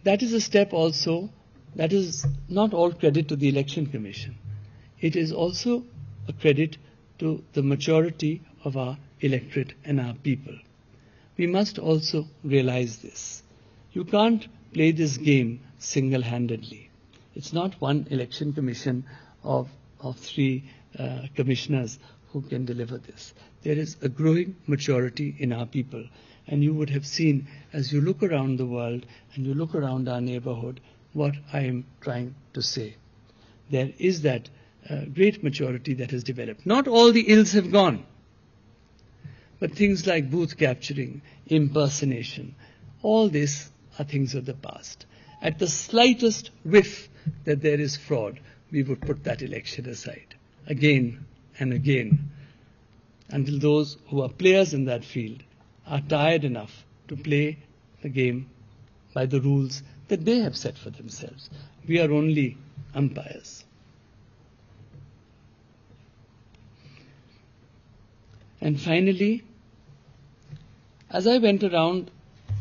That is a step also, that is not all credit to the Election Commission. It is also a credit to the maturity of our electorate and our people. We must also realize this. You can't play this game single-handedly. It's not one Election Commission of 3 commissioners who can deliver this. There is a growing maturity in our people. And you would have seen, as you look around the world and you look around our neighborhood, what I am trying to say. There is that great maturity that has developed. Not all the ills have gone, but things like booth capturing, impersonation, all this are things of the past. At the slightest whiff that there is fraud, we would put that election aside again and again, until those who are players in that field are tired enough to play the game by the rules that they have set for themselves. We are only umpires. And finally, as I went around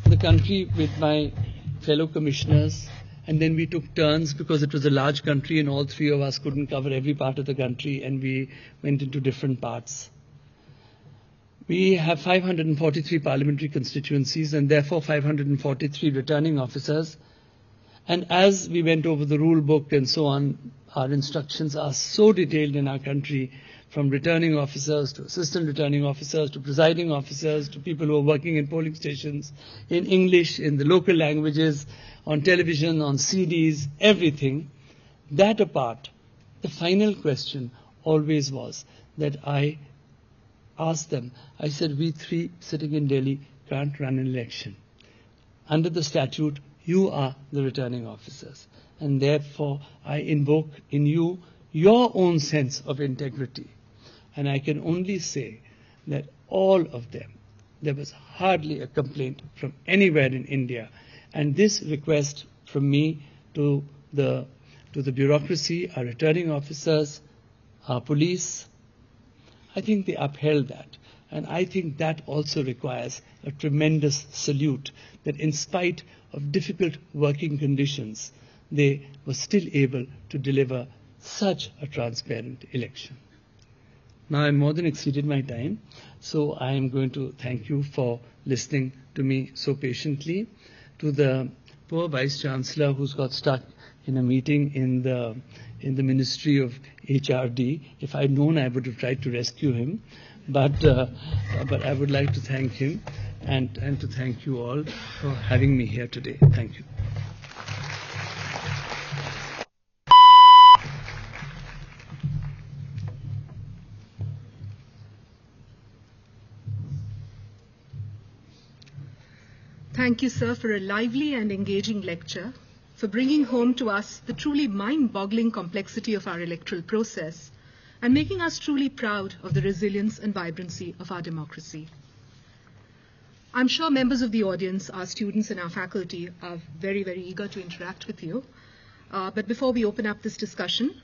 the country with my fellow commissioners, and then we took turns because it was a large country and all 3 of us couldn't cover every part of the country, and we went into different parts. We have 543 parliamentary constituencies and therefore 543 returning officers. And as we went over the rule book and so on, our instructions are so detailed in our country, from returning officers to assistant returning officers to presiding officers to people who are working in polling stations, in English, in the local languages, on television, on CDs, everything. That apart, the final question always was that I asked them, I said, we 3 sitting in Delhi can't run an election. Under the statute, you are the returning officers. And therefore, I invoke in you your own sense of integrity. And I can only say that all of them, there was hardly a complaint from anywhere in India. And this request from me to the bureaucracy, our returning officers, our police, I think they upheld that. And I think that also requires a tremendous salute, that in spite of difficult working conditions, they were still able to deliver such a transparent election. Now I more than exceeded my time, so I am going to thank you for listening to me so patiently. To the poor Vice Chancellor who's got stuck in a meeting in the Ministry of HRD, if I'd known, I would have tried to rescue him. But I would like to thank him and to thank you all for having me here today. Thank you.
Thank you, sir, for a lively and engaging lecture, for bringing home to us the truly mind-boggling complexity of our electoral process, and making us truly proud of the resilience and vibrancy of our democracy. I'm sure members of the audience, our students and our faculty, are very, very eager to interact with you. But before we open up this discussion,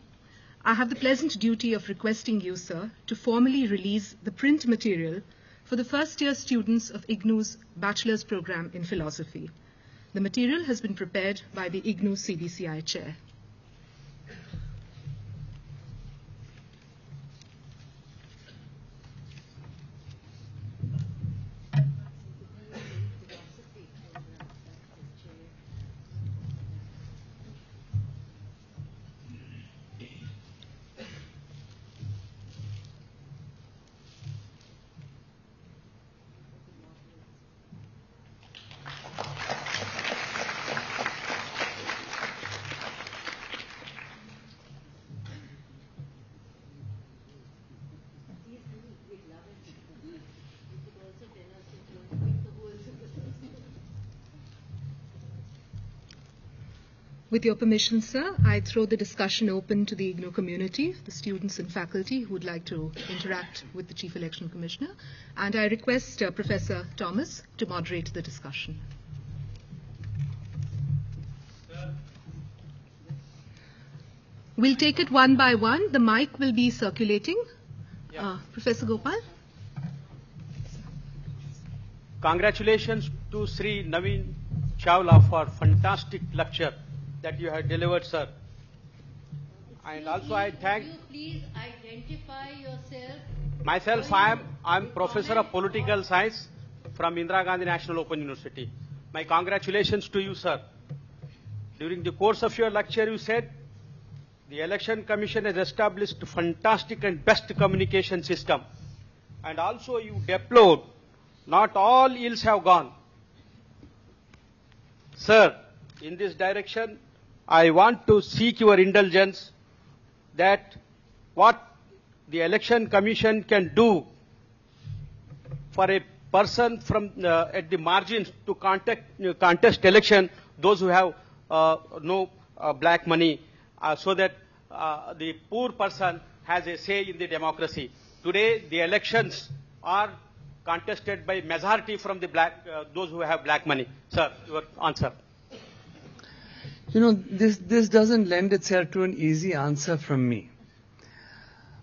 I have the pleasant duty of requesting you, sir, to formally release the print material for the first-year students of IGNOU's Bachelor's Program in Philosophy. The material has been prepared by the IGNOU CBCI Chair. With your permission, sir, I throw the discussion open to the IGNOU community, the students and faculty who would like to interact with the Chief Election Commissioner, and I request Professor Thomas to moderate the discussion. We'll take it one by one. The mic will be circulating. Professor Gopal.
Congratulations to Shri.Navin B.Chawla for fantastic lecture that you have delivered, sir. And also I thank...
Could you please identify yourself?
Myself, I'm Professor of Political Science from Indira Gandhi National Open University. My congratulations to you, sir. During the course of your lecture, you said the Election Commission has established a fantastic and best communication system. And also you deplored, not all ills have gone. Sir, in this direction, I want to seek your indulgence that what the Election Commission can do for a person from at the margins to contest election, those who have no black money, so that the poor person has a say in the democracy. Today, the elections are contested by majority from the those who have black money. Sir, your answer.
You know, this doesn't lend itself to an easy answer from me.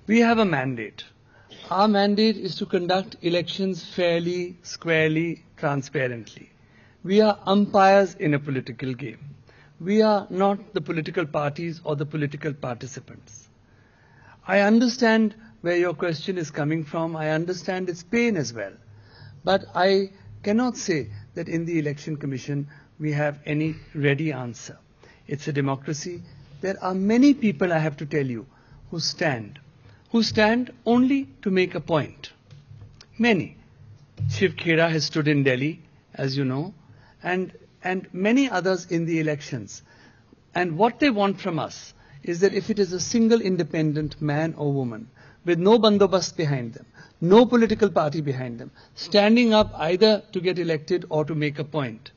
We have a mandate. Our mandate is to conduct elections fairly, squarely, transparently. We are umpires in a political game. We are not the political parties or the political participants. I understand where your question is coming from. I understand its pain as well. But I cannot say that in the Election Commission we have any ready answer. It's a democracy. There are many people, I have to tell you, who stand only to make a point. Many. Shiv Khera has stood in Delhi, as you know, and many others in the elections. And what they want from us is that if it is a single independent man or woman, with no bandobast behind them, no political party behind them, standing up either to get elected or to make a point,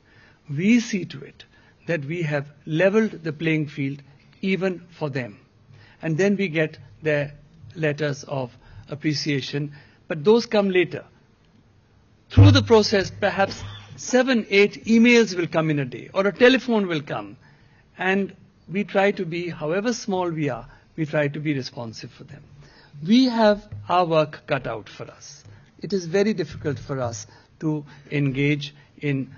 we see to it that we have leveled the playing field even for them. And then we get their letters of appreciation, but those come later. Through the process, perhaps 7, 8 emails will come in a day, or a telephone will come. And we try to be, however small we are, we try to be responsive for them. We have our work cut out for us. It is very difficult for us to engage in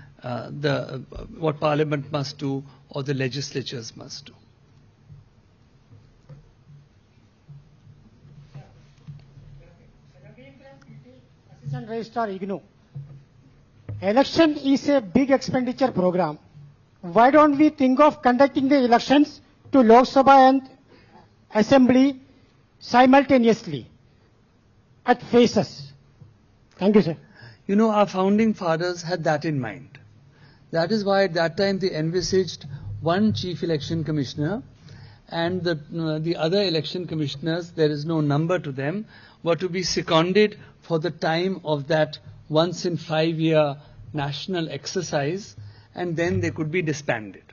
what Parliament must do or the legislatures must do.
Assistant Registrar IGNOU. Election is a big expenditure program. Why don't we think of conducting the elections to Lok Sabha and Assembly simultaneously at phases? Thank you, sir.
You know, our founding fathers had that in mind. That is why at that time they envisaged one chief election commissioner, and the other election commissioners, there is no number to them, were to be seconded for the time of that once in 5-year national exercise, and then they could be disbanded.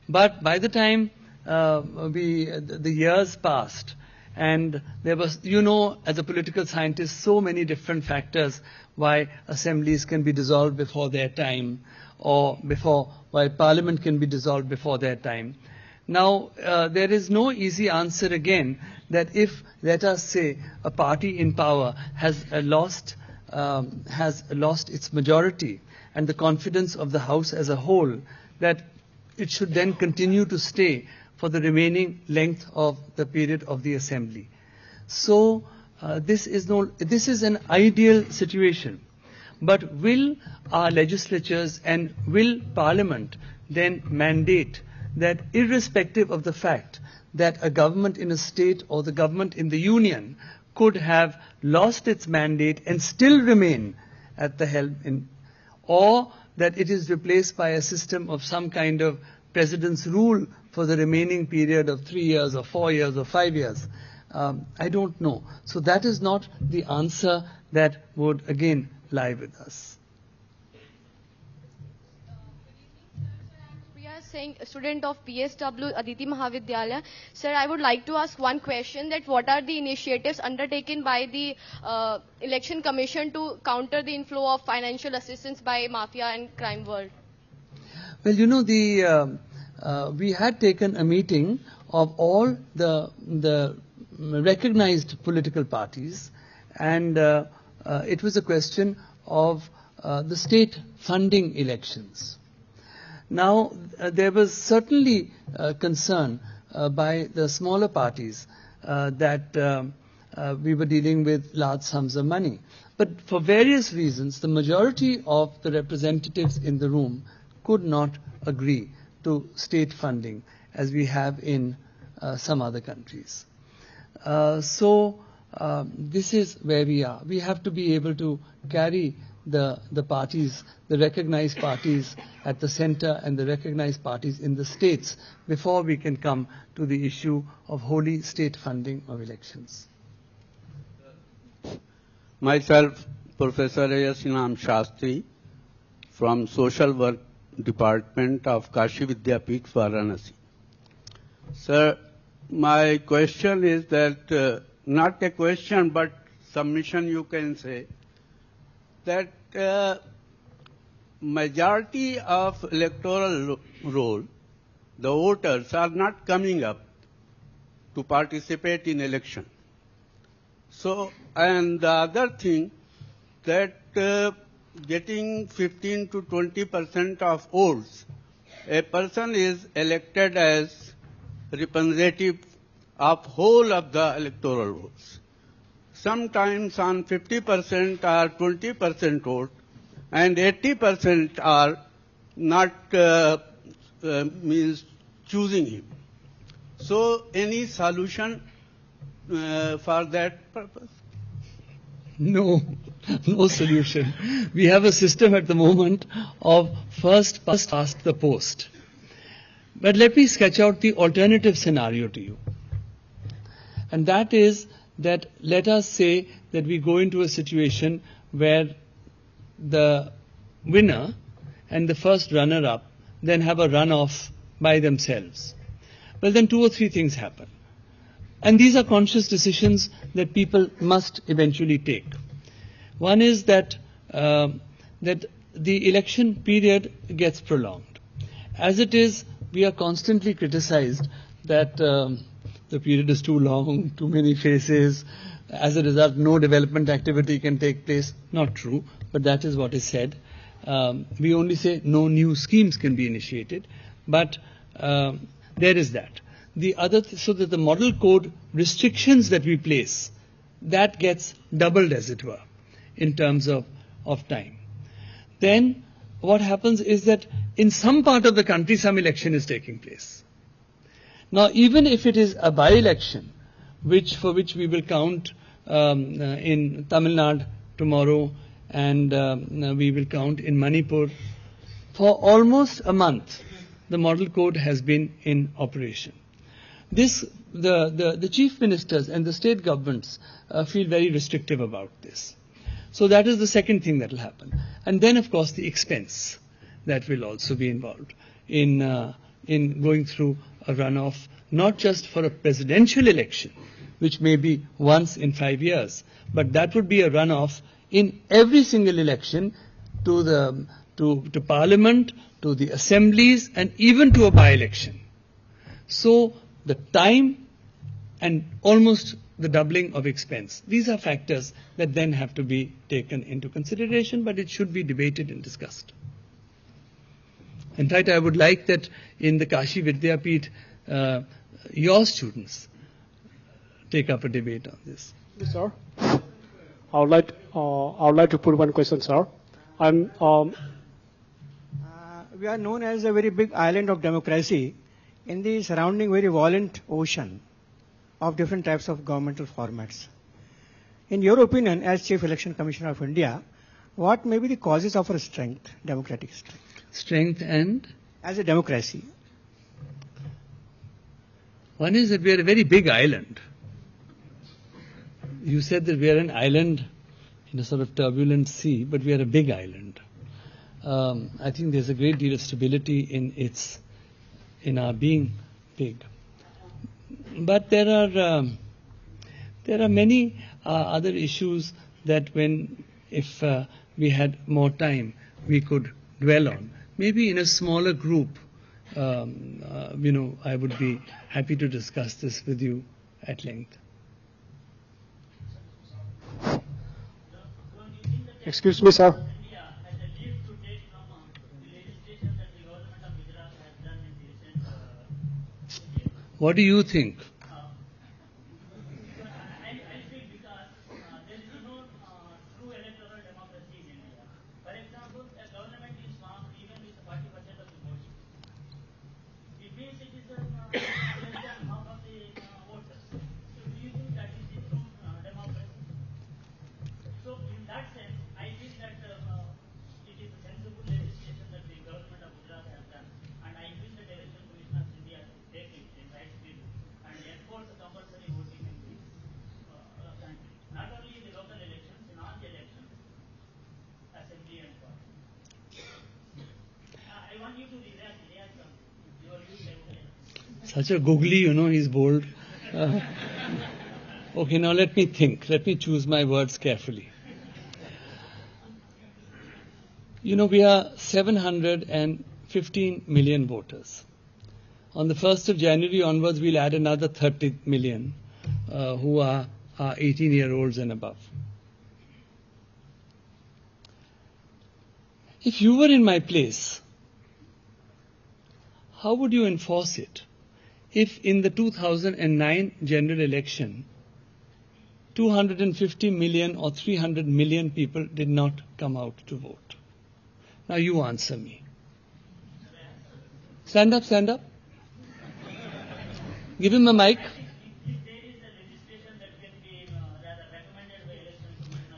But by the time the years passed, and there was, you know, as a political scientist, so many different factors why assemblies can be dissolved before their time, or why Parliament can be dissolved before their time. Now, there is no easy answer again that if, let us say, a party in power has lost its majority and the confidence of the House as a whole, that it should then continue to stay for the remaining length of the period of the Assembly. So this is an ideal situation. But will our legislatures and will Parliament then mandate that irrespective of the fact that a government in a state or the government in the Union could have lost its mandate and still remain at the helm, or that it is replaced by a system of some kind of president's rule for the remaining period of 3 years or 4 years or 5 years? I don't know. So that is not the answer that would again lie with us.
Saying a student of PSW Aditi Mahavidyalaya. Sir, I would like to ask one question, that what are the initiatives undertaken by the Election Commission to counter the inflow of financial assistance by mafia and crime world?
Well, you know, we had taken a meeting of all the recognized political parties, and it was a question of the state funding elections. Now, there was certainly concern by the smaller parties that we were dealing with large sums of money. But for various reasons, the majority of the representatives in the room could not agree to state funding as we have in some other countries. So this is where we are. We have to be able to carry the parties, the recognized parties at the center and the recognized parties in the states before we can come to the issue of wholly state funding of elections.
Myself, Professor Yasinam Shastri, from Social Work Department of Kashi Vidyapeeth, Varanasi. Sir, my question is that, not a question but submission you can say, that majority of electoral roll, the voters are not coming up to participate in election. So, and the other thing, that getting 15 to 20% of votes, a person is elected as representative of whole of the electoral votes. Sometimes on 50% or 20% vote, and 80% are not means choosing him. So, any solution for that purpose?
No solution. We have a system at the moment of first past the post. But let me sketch out the alternative scenario to you. And that is that let us say that we go into a situation where the winner and the first runner-up then have a runoff by themselves. Well, then 2 or 3 things happen. And these are conscious decisions that people must eventually take. One is that the election period gets prolonged. As it is, we are constantly criticized that the period is too long, too many faces. As a result, no development activity can take place. Not true, but that is what is said. We only say no new schemes can be initiated, but there is that. The other, so that the model code restrictions that we place, that gets doubled, as it were, in terms of time. Then what happens is that in some part of the country, some election is taking place. Now, even if it is a by-election, for which we will count in Tamil Nadu tomorrow, and we will count in Manipur, for almost a month, the model code has been in operation. The chief ministers and the state governments feel very restrictive about this. So that is the second thing that will happen. And then, of course, the expense that will also be involved in going through a runoff, not just for a presidential election, which may be once in 5 years, but that would be a runoff in every single election to Parliament, to the assemblies, and even to a by-election. So the time and almost the doubling of expense. These are factors that then have to be taken into consideration, but it should be debated and discussed. In fact, I would like that in the Kashi Vidyapith, your students take up a debate on this.
Yes, sir. I would like to put one question, sir. We are known as a very big island of democracy in the surrounding very violent ocean of different types of governmental formats. In your opinion, as Chief Election Commissioner of India, what may be the causes of our strength, democratic strength?
Strength and?
As a democracy.
One is that we are a very big island. You said that we are an island in a sort of turbulent sea, but we are a big island. I think there's a great deal of stability in our being big. But there are many other issues that if we had more time, we could dwell on. Maybe in a smaller group, I would be happy to discuss this with you at length.
Excuse me, sir.
What do you think?
I speak because there is no true electoral democracy in India. For example, a government is formed even with 40% of the votes. It means it is less than half of the voters. So do you think that is the true democracy? So in that sense, I feel that it is a sensible legislation that the government of Gujarat has done, and I feel the Election Commission of India to take it in right spirit and enforce the compulsory voting in the country, not only in the local elections, in all the elections, assembly and parliament. I want you to react on your views.
Such a googly, he's bold. Okay, now let me think. Let me choose my words carefully. We are 715 million voters. On the 1st of January onwards, we'll add another 30 million who are 18-year-olds and above. If you were in my place, how would you enforce it? If in the 2009 general election, 250 million or 300 million people did not come out to vote. Now you answer me. Stand up, stand up. Give him a mic.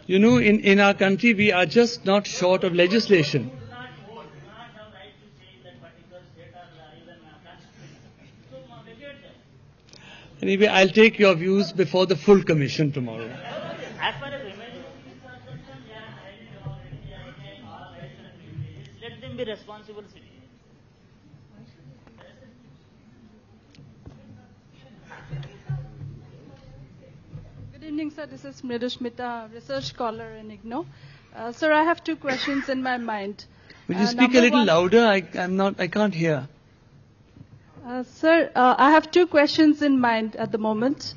In our country, we are just not short of legislation. Anyway, I'll take your views before the full commission tomorrow.
As far as remaining citizens are concerned, they are highly democratic, let them be responsible citizens.
Good evening, sir. This is Mridusmita, research scholar in IGNOU. Sir, I have two questions in my mind.
Will you speak a little louder? I can't hear.
Sir, I have two questions in mind at the moment.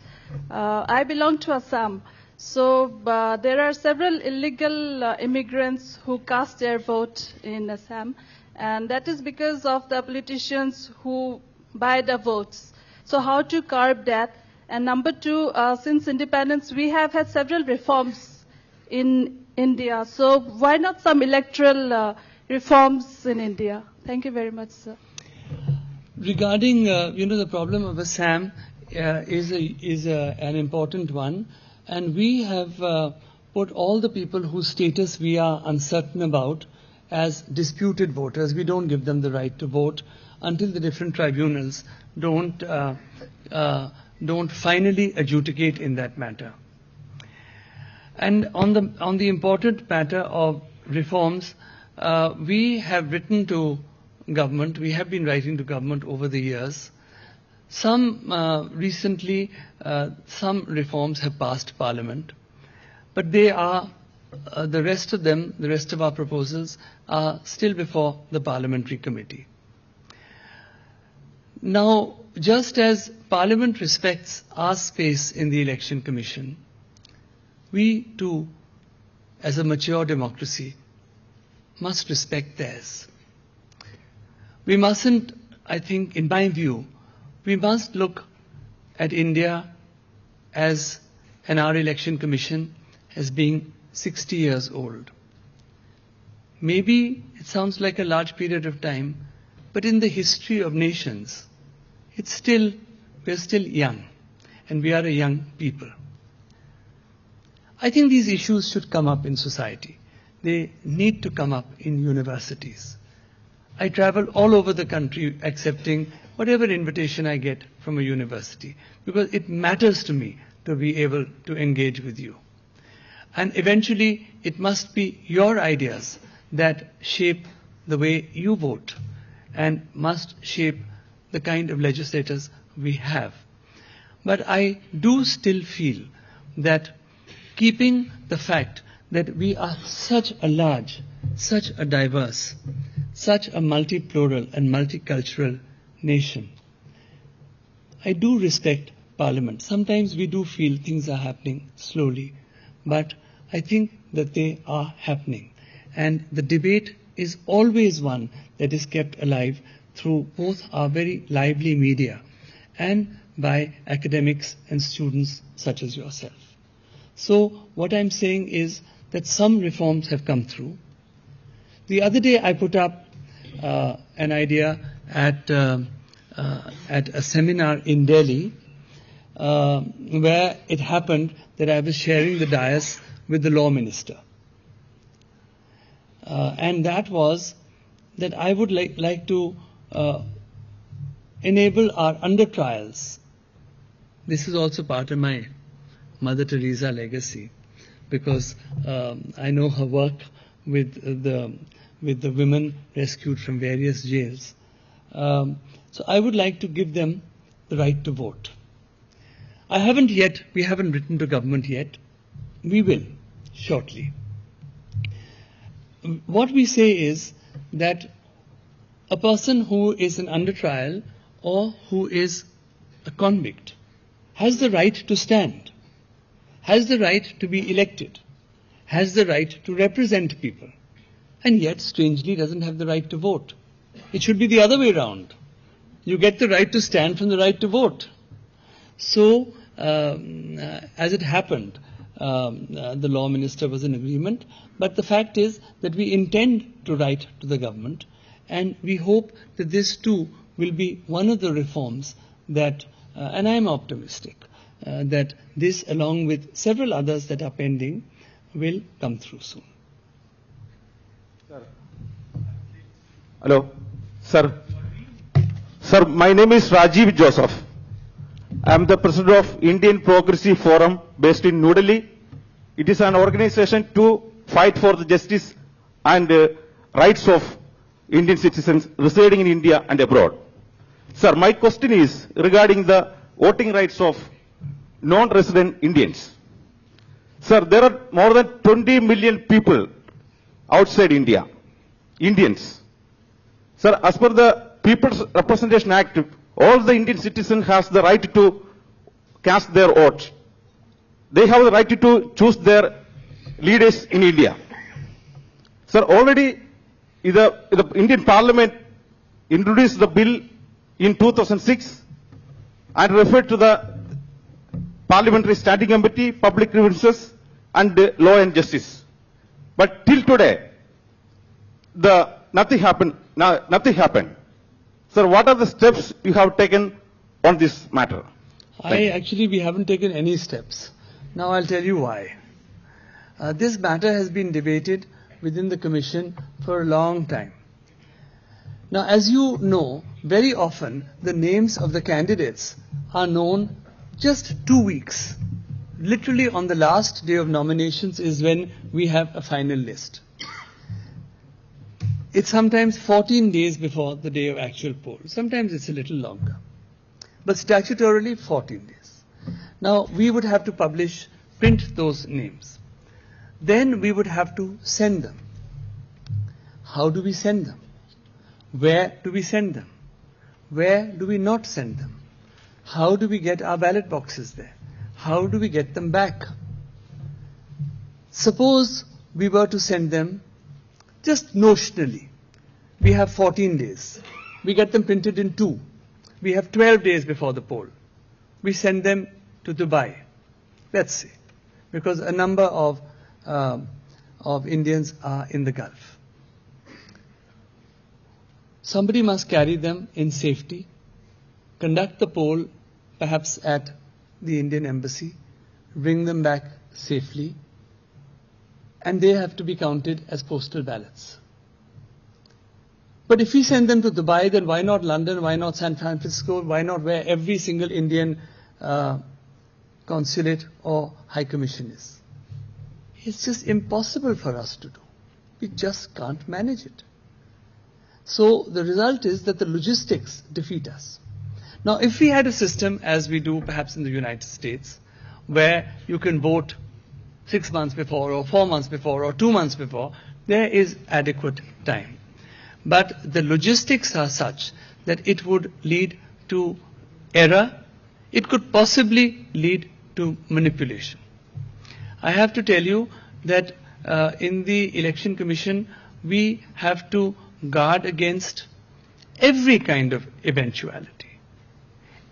I belong to Assam. So there are several illegal immigrants who cast their vote in Assam. And that is because of the politicians who buy the votes. So how to curb that? And number two, since independence, we have had several reforms in India. So why not some electoral reforms in India? Thank you very much, sir.
Regarding, the problem of Assam is an important one. And we have put all the people whose status we are uncertain about as disputed voters. We don't give them the right to vote until the different tribunals don't finally adjudicate in that matter. And on the important matter of reforms, we have written to government. We have been writing to government over the years. Some recently, some reforms have passed Parliament, but they are the rest of them. The rest of our proposals are still before the Parliamentary Committee. Now, just as Parliament respects our space in the Election Commission, we too, as a mature democracy, must respect theirs. We mustn't, I think, in my view, we must look at India as and our Election Commission as being 60 years old. Maybe it sounds like a large period of time, but in the history of nations, we're still young, and we are a young people. I think these issues should come up in society. They need to come up in universities. I travel all over the country accepting whatever invitation I get from a university, because it matters to me to be able to engage with you. And eventually, it must be your ideas that shape the way you vote and must shape the kind of legislators we have. But I do still feel that keeping the fact that we are such a large, such a diverse, such a multi-plural and multicultural nation, I do respect Parliament. Sometimes we do feel things are happening slowly, but I think that they are happening. And the debate is always one that is kept alive through both our very lively media and by academics and students such as yourself. So what I'm saying is that some reforms have come through. The other day I put up an idea at a seminar in Delhi where it happened that I was sharing the dais with the law minister. And that was that I would like to enable our under-trials. This is also part of my Mother Teresa legacy, because I know her work with the women rescued from various jails. So I would like to give them the right to vote. We haven't written to government yet. We will shortly. What we say is that a person who is an under trial or who is a convict has the right to stand, has the right to be elected, has the right to represent people, and yet, strangely, doesn't have the right to vote. It should be the other way around. You get the right to stand from the right to vote. So, as it happened, the law minister was in agreement, but the fact is that we intend to write to the government, and we hope that this too will be one of the reforms that, and I am optimistic, that this, along with several others that are pending, will come through soon.
Hello, sir. Sir, my name is Rajiv Joseph. I am the president of Indian Progressive Forum based in New Delhi. It is an organization to fight for the justice and rights of Indian citizens residing in India and abroad. Sir, my question is regarding the voting rights of non-resident Indians. Sir, there are more than 20 million people outside India, Indians. Sir, as per the People's Representation Act, all the Indian citizens has the right to cast their vote. They have the right to choose their leaders in India. Sir, already the Indian Parliament introduced the bill in 2006 and referred to the Parliamentary Standing Committee, Public Grievances and Law and Justice. But till today, nothing happened. Nothing happened. Sir, what are the steps you have taken on this matter?
We haven't taken any steps. Now I'll tell you why. This matter has been debated within the Commission for a long time. Now, as you know, very often the names of the candidates are known just 2 weeks. Literally on the last day of nominations is when we have a final list. It's sometimes 14 days before the day of actual poll. Sometimes it's a little longer. But statutorily, 14 days. Now, we would have to print those names. Then we would have to send them. How do we send them? Where do we send them? Where do we not send them? How do we get our ballot boxes there? How do we get them back? Suppose we were to send them just notionally. We have 14 days. We get them printed in 2. We have 12 days before the poll. We send them to Dubai, let's say, because a number of Indians are in the Gulf. Somebody must carry them in safety, conduct the poll perhaps at the Indian embassy, bring them back safely, and they have to be counted as postal ballots. But if we send them to Dubai, then why not London, why not San Francisco, why not where every single Indian consulate or high commission is? It's just impossible for us to do. We just can't manage it. So the result is that the logistics defeat us. Now, if we had a system, as we do perhaps in the United States, where you can vote 6 months before or 4 months before or 2 months before, there is adequate time. But the logistics are such that it would lead to error. It could possibly lead to manipulation. I have to tell you that in the Election Commission, we have to guard against every kind of eventuality,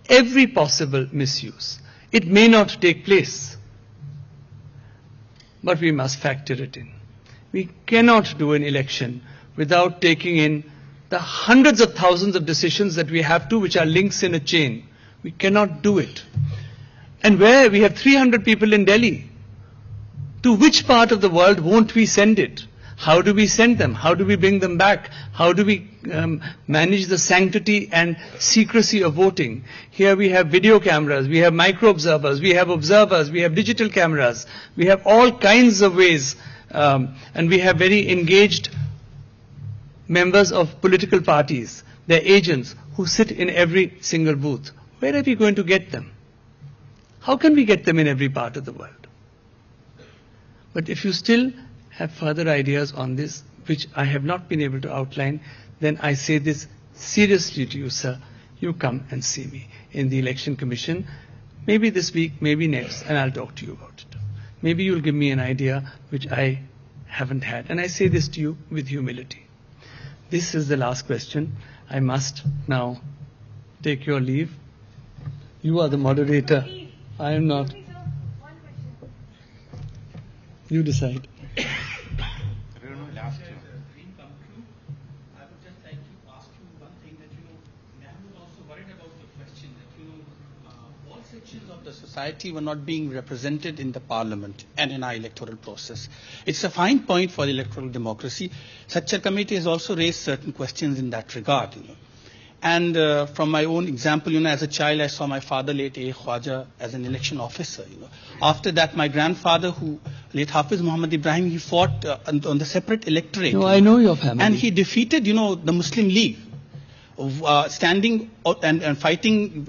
every possible misuse. It may not take place, but we must factor it in. We cannot do an election without taking in the hundreds of thousands of decisions that we have to, which are links in a chain. We cannot do it. And where we have 300 people in Delhi, to which part of the world won't we send it? How do we send them? How do we bring them back? How do we manage the sanctity and secrecy of voting? Here we have video cameras, we have micro-observers, we have observers, we have digital cameras, we have all kinds of ways, and we have very engaged members of political parties, their agents, who sit in every single booth. Where are we going to get them? How can we get them in every part of the world? But if you still have further ideas on this, which I have not been able to outline, then I say this seriously to you, sir. You come and see me in the Election Commission, maybe this week, maybe next, and I'll talk to you about it. Maybe you'll give me an idea which I haven't had. And I say this to you with humility. This is the last question. I must now take your leave. You are the moderator. I am not. You decide.
Of the society were not being represented in the parliament and in our electoral process. It's a fine point for electoral democracy. Such a committee has also raised certain questions in that regard. And from my own example, as a child, I saw my father, late A. Khwaja, as an election officer. After that, my grandfather, late Hafiz Muhammad Ibrahim, he fought on the separate electorate.
No, I know your family.
And he defeated, the Muslim League, standing and fighting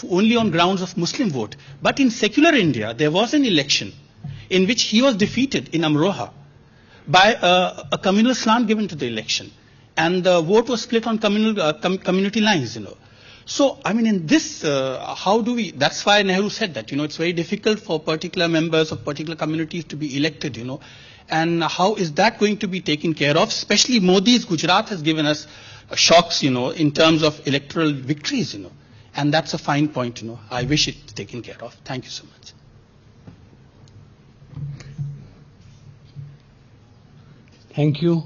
only on grounds of Muslim vote. But in secular India, there was an election in which he was defeated in Amroha by a communal slant given to the election. And the vote was split on community lines, So, I mean, in this, how do we, that's why Nehru said that, it's very difficult for particular members of particular communities to be elected, And how is that going to be taken care of? Especially Modi's Gujarat has given us shocks, in terms of electoral victories, And that's a fine point, I wish it taken care of. Thank you so much.
Thank you.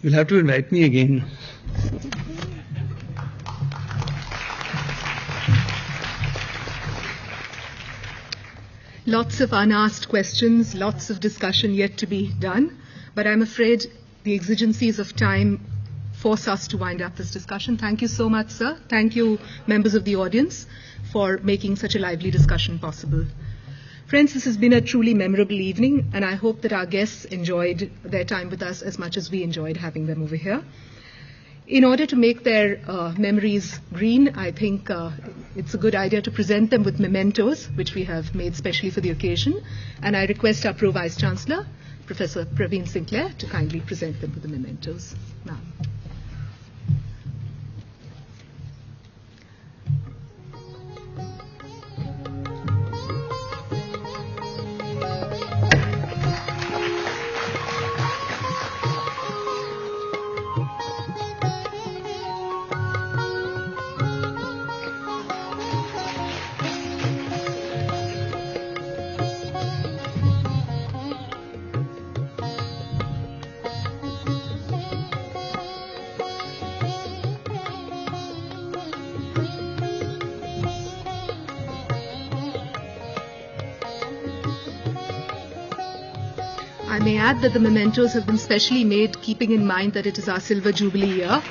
You'll have to invite me again.
Lots of unasked questions, lots of discussion yet to be done, but I'm afraid the exigencies of time force us to wind up this discussion. Thank you so much, sir. Thank you, members of the audience, for making such a lively discussion possible. Friends, this has been a truly memorable evening, and I hope that our guests enjoyed their time with us as much as we enjoyed having them over here. In order to make their memories green, I think it's a good idea to present them with mementos, which we have made specially for the occasion. And I request our Pro Vice Chancellor, Professor Praveen Sinclair, to kindly present them with the mementos. Now. I may add that the mementos have been specially made keeping in mind that it is our Silver Jubilee year.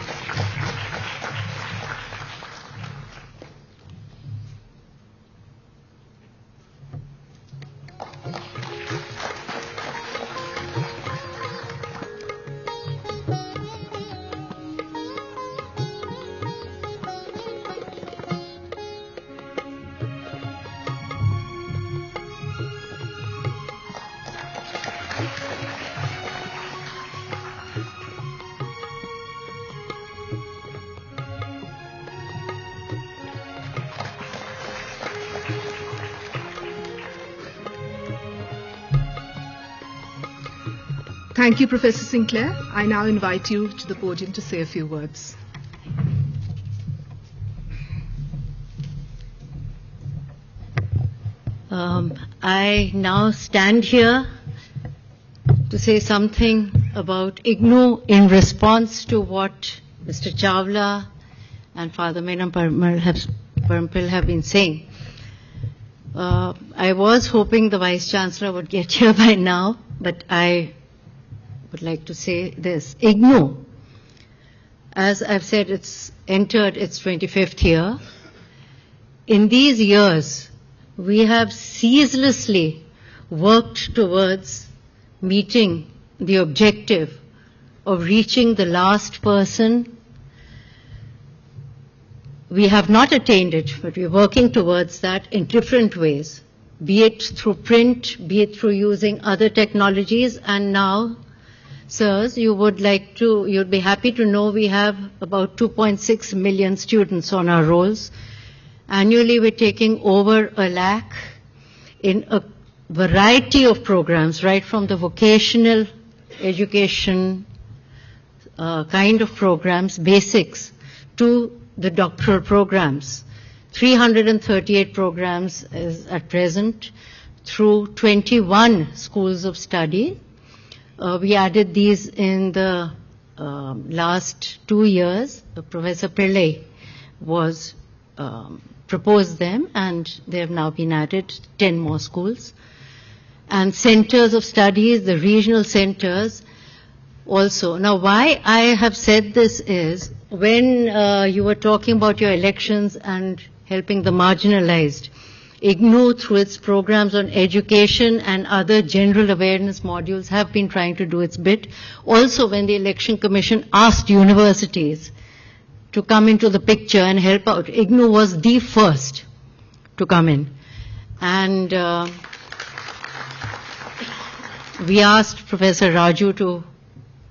Thank you, Professor Sinclair. I now invite you to the podium to say a few words.
I now stand here to say something about IGNOU in response to what Mr. Chawla and Father Meenam Parampil have been saying. I was hoping the Vice Chancellor would get here by now, but I would like to say this. IGNOU, as I've said, it's entered its 25th year. In these years, we have ceaselessly worked towards meeting the objective of reaching the last person. We have not attained it, but we're working towards that in different ways, be it through print, be it through using other technologies, and now, sirs, you'd be happy to know we have about 2.6 million students on our rolls. Annually, we're taking over 1 lakh in a variety of programs, right from the vocational education kind of programs, basics, to the doctoral programs. 338 programs is at present through 21 schools of study. We added these in the last 2 years. Professor Pillai was proposed them, and they have now been added 10 more schools. And centers of studies, the regional centers also. Now, why I have said this is, when you were talking about your elections and helping the marginalized, IGNOU, through its programs on education and other general awareness modules, have been trying to do its bit. Also, when the Election Commission asked universities to come into the picture and help out, IGNOU was the first to come in. And We asked Professor Raju to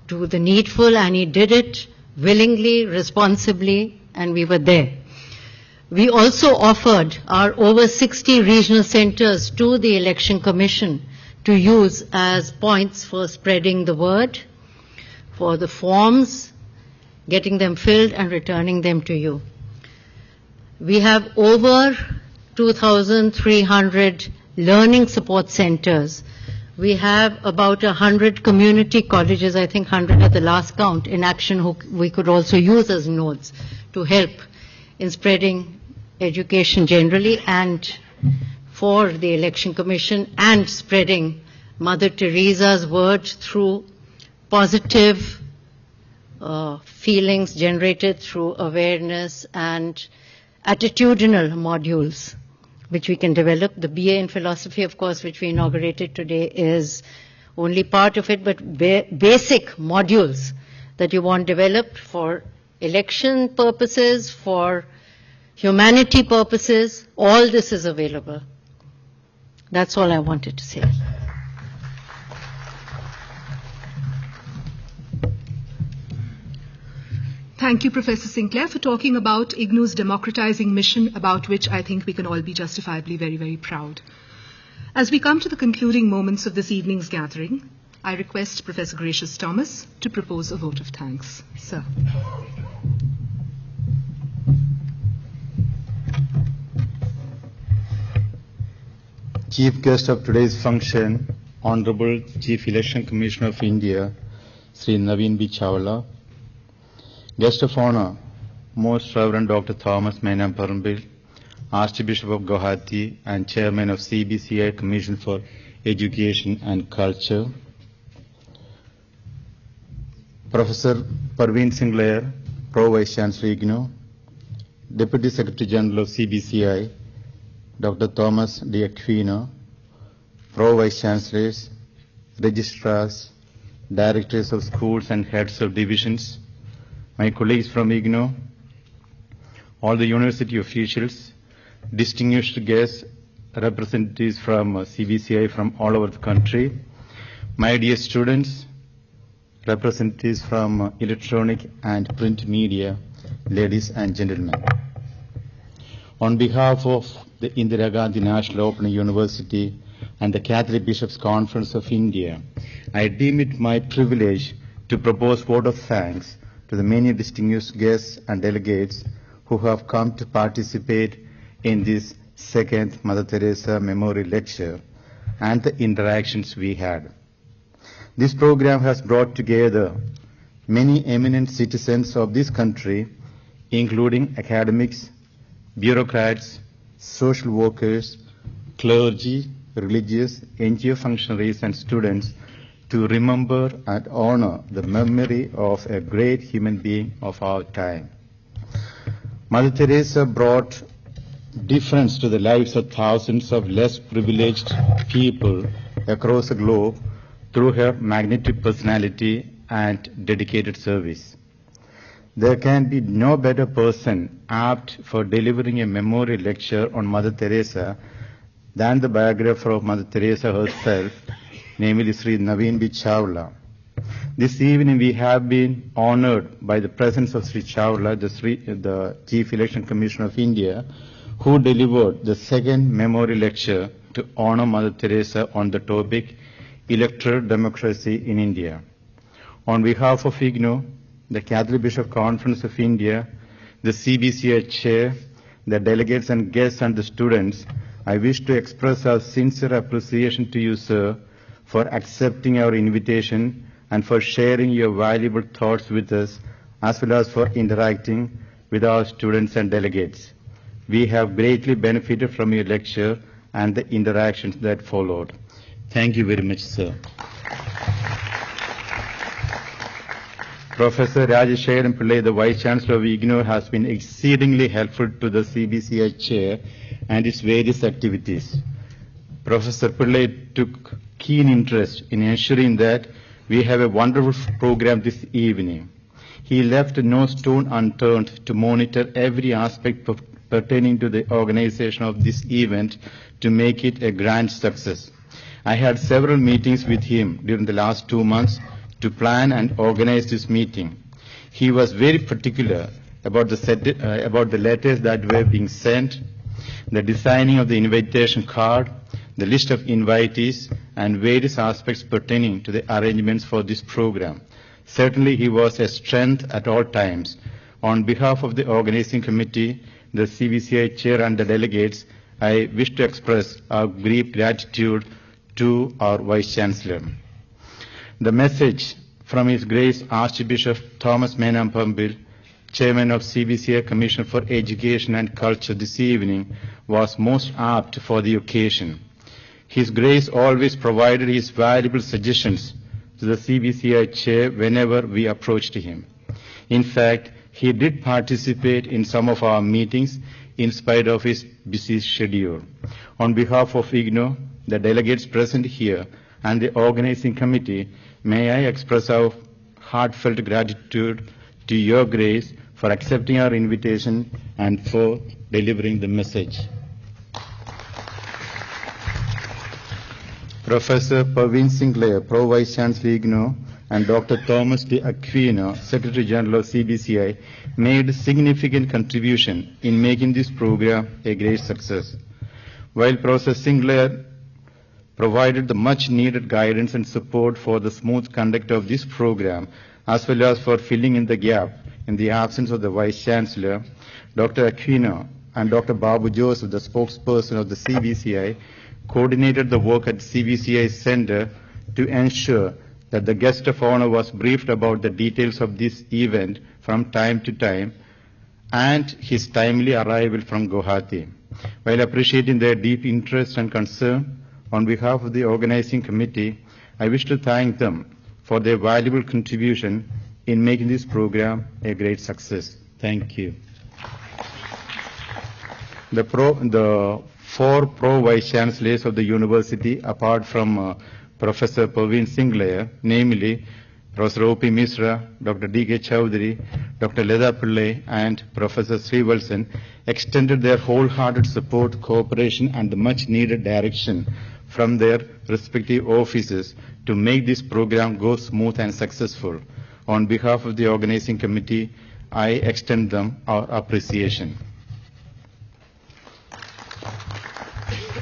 do the needful, and he did it willingly, responsibly, and we were there. We also offered our over 60 regional centers to the Election Commission to use as points for spreading the word, for the forms, getting them filled and returning them to you. We have over 2,300 learning support centers. We have about 100 community colleges, I think 100 at the last count, in action who we could also use as nodes to help in spreading education generally and for the Election Commission and spreading Mother Teresa's word through positive feelings generated through awareness and attitudinal modules which we can develop. The BA in philosophy, of course, which we inaugurated today is only part of it, but basic modules that you want developed for election purposes, for humanity purposes, all this is available. That's all I wanted to say.
Thank you, Professor Sinclair, for talking about IGNOU's democratizing mission, about which I think we can all be justifiably very, very proud. As we come to the concluding moments of this evening's gathering, I request Professor Gracious Thomas to propose a vote of thanks. Sir.
Chief guest of today's function, Honorable Chief Election Commissioner of India, Shri.Navin B.Chawla. Guest of honor, Most Reverend Dr. Thomas Menon Parambil, Archbishop of Guwahati and Chairman of CBCI Commission for Education and Culture. Professor Parveen Sinclair, Pro Vice Chancellor IGNOU. Deputy Secretary General of CBCI, Dr. Thomas D. Aquino, Pro Vice Chancellors, Registrars, Directors of Schools and Heads of Divisions, my colleagues from IGNOU, all the university officials, distinguished guests, representatives from CBCI from all over the country, my dear students, representatives from electronic and print media, ladies and gentlemen. On behalf of the Indira Gandhi National Open University and the Catholic Bishops' Conference of India, I deem it my privilege to propose vote of thanks to the many distinguished guests and delegates who have come to participate in this second Mother Teresa Memorial Lecture and the interactions we had. This program has brought together many eminent citizens of this country, including academics, bureaucrats, social workers, clergy, religious, NGO functionaries and students to remember and honor the memory of a great human being of our time. Mother Teresa brought difference to the lives of thousands of less privileged people across the globe through her magnetic personality and dedicated service. There can be no better person apt for delivering a memorial lecture on Mother Teresa than the biographer of Mother Teresa herself, namely Shri.Navin B.Chawla. This evening we have been honored by the presence of Shri Chawla, the Chief Election Commissioner of India, who delivered the second memorial lecture to honor Mother Teresa on the topic Electoral Democracy in India. On behalf of IGNOU, the Catholic Bishop Conference of India, the CBCI Chair, the delegates and guests and the students, I wish to express our sincere appreciation to you, sir, for accepting our invitation and for sharing your valuable thoughts with us, as well as for interacting with our students and delegates. We have greatly benefited from your lecture and the interactions that followed. Thank you very much, sir. Professor Rajeshwaran Pillai, the Vice Chancellor of IGNOU, has been exceedingly helpful to the CBCI Chair and its various activities. Professor Pillai took keen interest in ensuring that we have a wonderful program this evening. He left no stone unturned to monitor every aspect pertaining to the organization of this event to make it a grand success. I had several meetings with him during the last 2 months to plan and organize this meeting. He was very particular about the letters that were being sent, the designing of the invitation card, the list of invitees, and various aspects pertaining to the arrangements for this program. Certainly he was a strength at all times. On behalf of the organizing committee, the CBCI chair and the delegates, I wish to express our deep gratitude to our Vice Chancellor. The message from His Grace Archbishop Thomas Menampambil, Chairman of CBCI Commission for Education and Culture this evening, was most apt for the occasion. His Grace always provided his valuable suggestions to the CBCI chair whenever we approached him. In fact, he did participate in some of our meetings in spite of his busy schedule. On behalf of IGNO, the delegates present here, and the organizing committee, may I express our heartfelt gratitude to Your Grace for accepting our invitation and for delivering the message. Professor Praveen Sinclair, Pro Vice Chancellor IGNO, and Dr. Thomas D. Aquino, Secretary General of CBCI, made a significant contribution in making this program a great success. While Professor Sinclair provided the much needed guidance and support for the smooth conduct of this program, as well as for filling in the gap in the absence of the Vice Chancellor, Dr. Aquino and Dr. Babu Joseph, the spokesperson of the CBCI, coordinated the work at CBCI Center to ensure that the guest of honor was briefed about the details of this event from time to time and his timely arrival from Guwahati. While appreciating their deep interest and concern, on behalf of the organizing committee, I wish to thank them for their valuable contribution in making this program a great success. Thank you. The four Pro-Vice Chancellors of the University, apart from Professor Praveen Sinclair, namely Professor O.P. Misra, Dr. D.K. Chowdhury, Dr. Leda Pillai, and Professor Srivalsan, extended their wholehearted support, cooperation, and the much-needed direction from their respective offices to make this program go smooth and successful. On behalf of the organizing committee, I extend them our appreciation.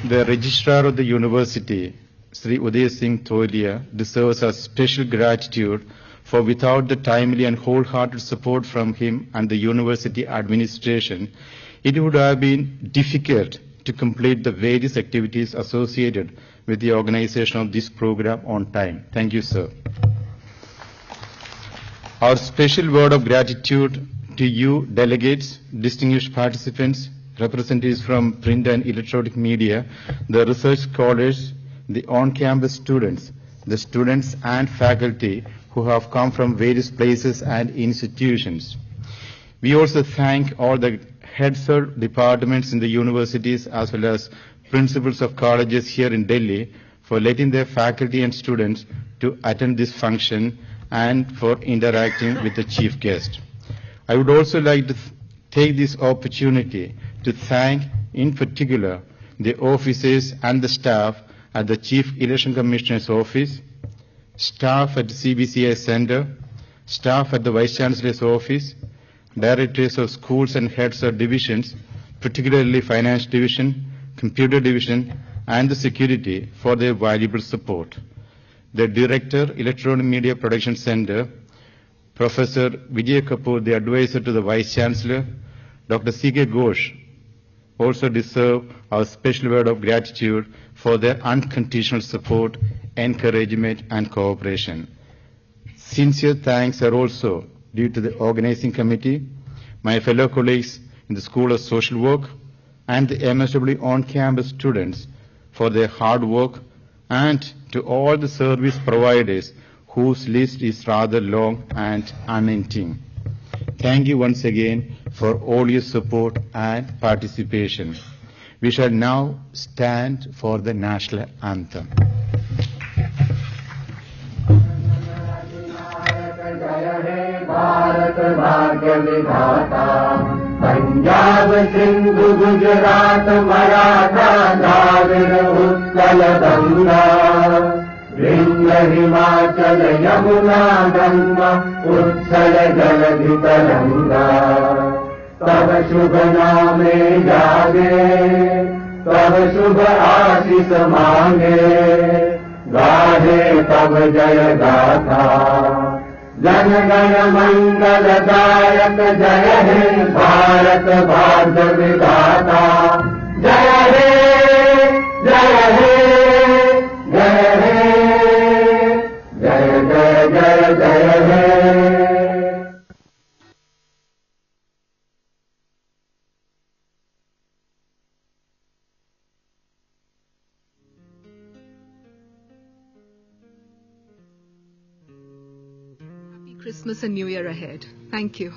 The Registrar of the University, Sri Uday Singh Tholia, deserves our special gratitude, for without the timely and wholehearted support from him and the university administration, it would have been difficult to complete the various activities associated with the organization of this program on time. Thank you, sir. Our special word of gratitude to you, delegates, distinguished participants, representatives from print and electronic media, the research scholars, the on-campus students, the students and faculty who have come from various places and institutions. We also thank all the heads of departments in the universities as well as principals of colleges here in Delhi for letting their faculty and students to attend this function and for interacting with the chief guest. I would also like to take this opportunity to thank in particular the officers and the staff at the Chief Election Commissioner's office, staff at the CBCI Center, staff at the Vice Chancellor's office, directors of schools and heads of divisions, particularly Finance Division, Computer Division, and the security for their valuable support. The Director, Electronic Media Production Center, Professor Vijay Kapoor, the advisor to the Vice Chancellor, Dr. C.K. Ghosh, also deserve our special word of gratitude for their unconditional support, encouragement, and cooperation. Sincere thanks are also due to the organizing committee, my fellow colleagues in the School of Social Work, and the MSW on-campus students for their hard work, and to all the service providers whose list is rather long and unending. Thank you once again for all your support and participation. We shall now stand for the national anthem.
Punjab Sindh Gujarat Maratha Dravida Utkal Ganga Vrinda Himachal Yamuna Ganga Uttal Jaladhi Taranga Tava Shubha Naame Jaage Tava Shubha Aashis Mange Gahe Tava Jaya Gatha Jan Gana Mangal Dayak Jaya He Bharat Bhagya Vidata Jaya He Jaya He Jaya He Jaya Jaya Jaya Jaya He
Happy Christmas and New Year ahead. Thank you.